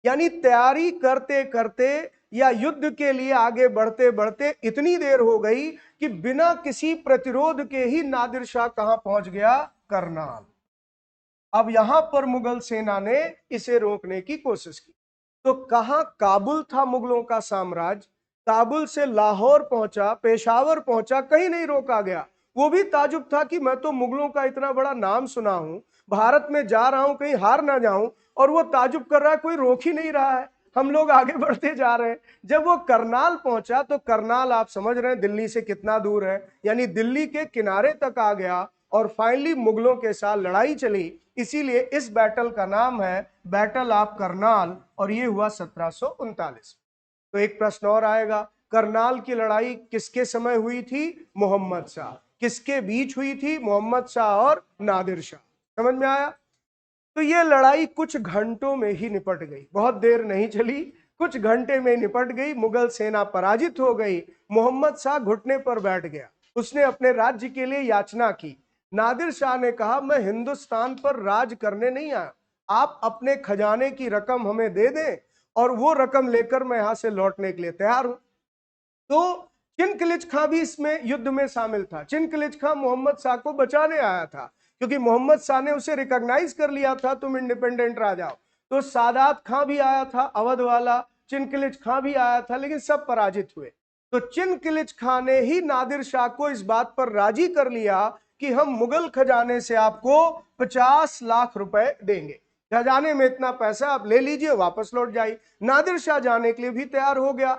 यानी तैयारी करते करते या युद्ध के लिए आगे बढ़ते बढ़ते इतनी देर हो गई कि बिना किसी प्रतिरोध के ही नादिर शाह कहां पहुंच गया, करनाल। अब यहां पर मुगल सेना ने इसे रोकने की कोशिश की। तो कहां काबुल था मुगलों का साम्राज्य, काबुल से लाहौर पहुंचा, पेशावर पहुंचा, कहीं नहीं रोका गया। वो भी ताजुब था कि मैं तो मुगलों का इतना बड़ा नाम सुना हूं, भारत में जा रहा हूं, कहीं हार ना जाऊं, और वो ताजुब कर रहा है, कोई रोक ही नहीं रहा है, हम लोग आगे बढ़ते जा रहे हैं। जब वो करनाल पहुंचा, तो करनाल आप समझ रहे हैं दिल्ली से कितना दूर है, यानी दिल्ली के किनारे तक आ गया, और फाइनली मुगलों के साथ लड़ाई चली। इसीलिए इस बैटल का नाम है बैटल ऑफ करनाल, और ये हुआ 1739। तो एक प्रश्न और आएगा, करनाल की लड़ाई किसके समय हुई थी, मोहम्मद शाह। किसके बीच हुई थी, मोहम्मद शाह और नादिर शाह। समझ में आया। तो ये लड़ाई कुछ घंटों में ही निपट गई, बहुत देर नहीं चली, कुछ घंटे में निपट गई। मुगल सेना पराजित हो गई। मोहम्मद शाह घुटने पर बैठ गया, उसने अपने राज्य के लिए याचना की। नादिर शाह ने कहा मैं हिंदुस्तान पर राज करने नहीं आया, आप अपने खजाने की रकम हमें दे दें, और वो रकम लेकर मैं यहां से लौटने के लिए तैयार हूं। तो चिनकिलिच खां भी इसमें युद्ध में शामिल था। चिनकिलिच खां मोहम्मद शाह को बचाने आया था, क्योंकि मोहम्मद शाह ने उसे रिकॉग्नाइज कर लिया था, तुम इंडिपेंडेंट राजा हो। तो सादात खां भी आया था, अवध वाला, चिनकिलिच खां भी आया था, लेकिन सब पराजित हुए। तो चिनकिलिच खां ने ही नादिर शाह को इस बात पर राजी कर लिया कि हम मुगल खजाने से आपको 50 लाख रुपए देंगे, खजाने में इतना पैसा आप ले लीजिए, वापस लौट जाइए। नादिर शाह जाने के लिए भी तैयार हो गया।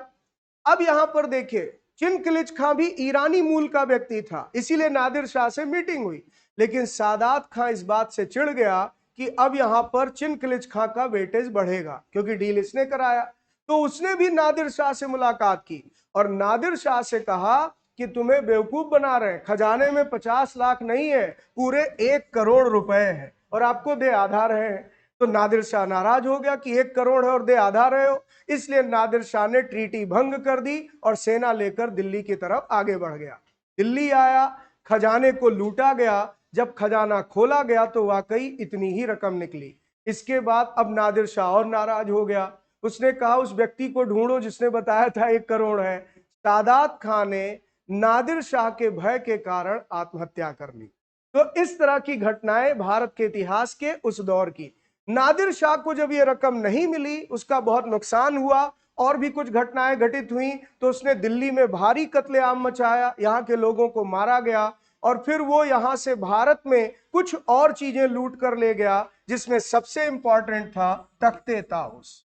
अब यहां पर देखिए, चिनकिलिच खां भी ईरानी मूल का व्यक्ति था, इसीलिए नादिर शाह से मीटिंग हुई। लेकिन सादात खां इस बात से चिढ़ गया कि अब यहां पर चिनकिलिच खां का वेटेज बढ़ेगा, क्योंकि डील इसने कराया। तो उसने भी नादिर शाह से मुलाकात की, और नादिर शाह से कहा कि तुम्हें बेवकूफ बना रहे हैं, खजाने में 50 लाख नहीं है, पूरे 1 करोड़ रुपए है, और आपको दे आधा रहे हैं। तो नादिर शाह नाराज हो गया कि 1 करोड़ है और दे आधा रहे हो। इसलिए नादिर शाह ने ट्रीटी भंग कर दी और सेना लेकर दिल्ली की तरफ आगे बढ़ गया। दिल्ली आया, खजाने को लूटा गया। जब खजाना खोला गया तो वाकई इतनी ही रकम निकली। इसके बाद अब नादिर शाह और नाराज हो गया। उसने कहा उस व्यक्ति को ढूंढो जिसने बताया था 1 करोड़ है। सादात खान ने नादिर शाह के भय के कारण आत्महत्या कर ली। तो इस तरह की घटनाएं भारत के इतिहास के उस दौर की। नादिर शाह को जब ये रकम नहीं मिली, उसका बहुत नुकसान हुआ और भी कुछ घटनाएं घटित हुई, तो उसने दिल्ली में भारी कत्लेआम मचाया, यहाँ के लोगों को मारा गया और फिर वो यहां से भारत में कुछ और चीजें लूट कर ले गया, जिसमें सबसे इंपॉर्टेंट था तख्ते ताउस।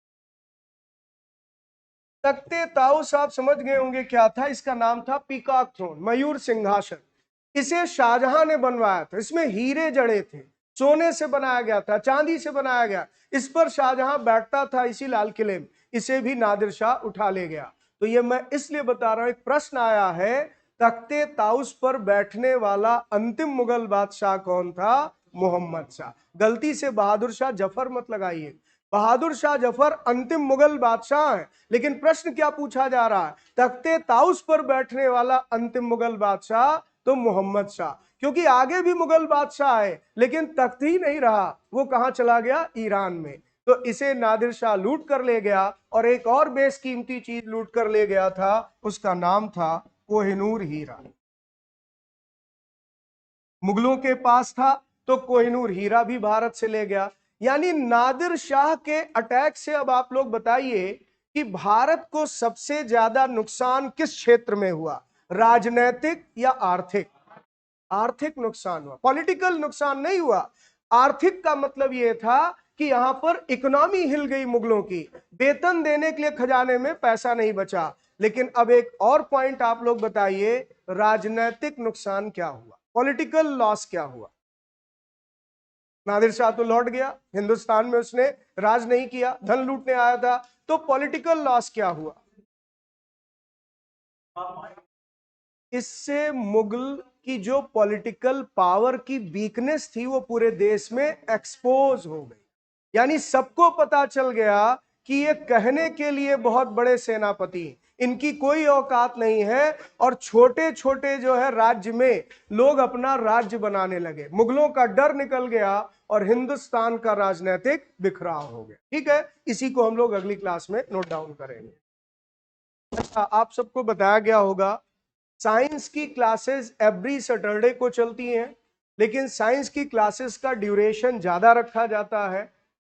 तख्ते ताउस आप समझ गए होंगे क्या था, इसका नाम था पीकॉक थ्रोन, मयूर सिंहासन। इसे शाहजहां ने बनवाया था, इसमें हीरे जड़े थे, सोने से बनाया गया था, चांदी से बनाया गया, इस पर शाहजहां बैठता था इसी लाल किले में। इसे भी नादिर शाह उठा ले गया। तो ये मैं इसलिए बता रहा हूं, एक प्रश्न आया है, तख्ते ताउस पर बैठने वाला अंतिम मुगल बादशाह कौन था? मोहम्मद शाह। गलती से बहादुर शाह जफर मत लगाइए, बहादुर शाह जफर अंतिम मुगल बादशाह है, लेकिन प्रश्न क्या पूछा जा रहा है? तख्ते ताउस पर बैठने वाला अंतिम मुगल बादशाह तो मोहम्मद शाह, क्योंकि आगे भी मुगल बादशाह है लेकिन तख्त ही नहीं रहा, वो कहां चला गया? ईरान में। तो इसे नादिर शाह लूट कर ले गया और एक और बेशकीमती चीज लूट कर ले गया था, उसका नाम था कोहिनूर हीरा। मुगलों के पास था तो कोहिनूर हीरा भी भारत से ले गया। यानी नादिर शाह के अटैक से अब आप लोग बताइए कि भारत को सबसे ज्यादा नुकसान किस क्षेत्र में हुआ, राजनैतिक या आर्थिक? आर्थिक नुकसान हुआ, पॉलिटिकल नुकसान नहीं हुआ। आर्थिक का मतलब यह था कि यहां पर इकोनॉमी हिल गई मुगलों की, वेतन देने के लिए खजाने में पैसा नहीं बचा। लेकिन अब एक और पॉइंट आप लोग बताइए, राजनैतिक नुकसान क्या हुआ, पॉलिटिकल लॉस क्या हुआ? नादिर शाह तो लौट गया, हिंदुस्तान में उसने राज नहीं किया, धन लूटने आया था, तो पॉलिटिकल लॉस क्या हुआ? इससे मुगल की जो पॉलिटिकल पावर की वीकनेस थी वो पूरे देश में एक्सपोज हो गई। यानी सबको पता चल गया कि ये कहने के लिए बहुत बड़े सेनापति, इनकी कोई औकात नहीं है, और छोटे छोटे जो है राज्य में लोग अपना राज्य बनाने लगे, मुगलों का डर निकल गया और हिंदुस्तान का राजनीतिक बिखराव हो गया। ठीक है, इसी को हम लोग अगली क्लास में नोट डाउन करेंगे। अच्छा, आप सबको बताया गया होगा साइंस की क्लासेस एवरी सैटरडे को चलती हैं, लेकिन साइंस की क्लासेस का ड्यूरेशन ज्यादा रखा जाता है,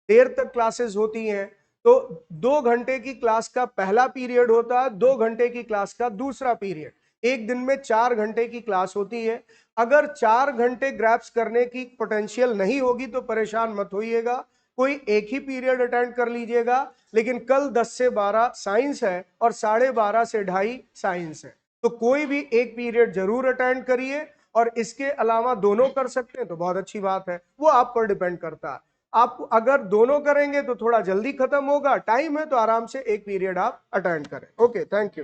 देर तक क्लासेस होती हैं। तो 2 घंटे की क्लास का पहला पीरियड होता है, 2 घंटे की क्लास का दूसरा पीरियड, एक दिन में 4 घंटे की क्लास होती है। अगर 4 घंटे ग्रैप्स करने की पोटेंशियल नहीं होगी तो परेशान मत होइएगा, कोई एक ही पीरियड अटेंड कर लीजिएगा। लेकिन कल 10 से 12 साइंस है और 12:30 से 2:30 साइंस है, तो कोई भी एक पीरियड जरूर अटेंड करिए। और इसके अलावा दोनों कर सकते हैं तो बहुत अच्छी बात है, वो आप पर डिपेंड करता है। आप अगर दोनों करेंगे तो थोड़ा जल्दी खत्म होगा, टाइम है तो आराम से एक पीरियड आप अटेंड करें। Okay, thank you.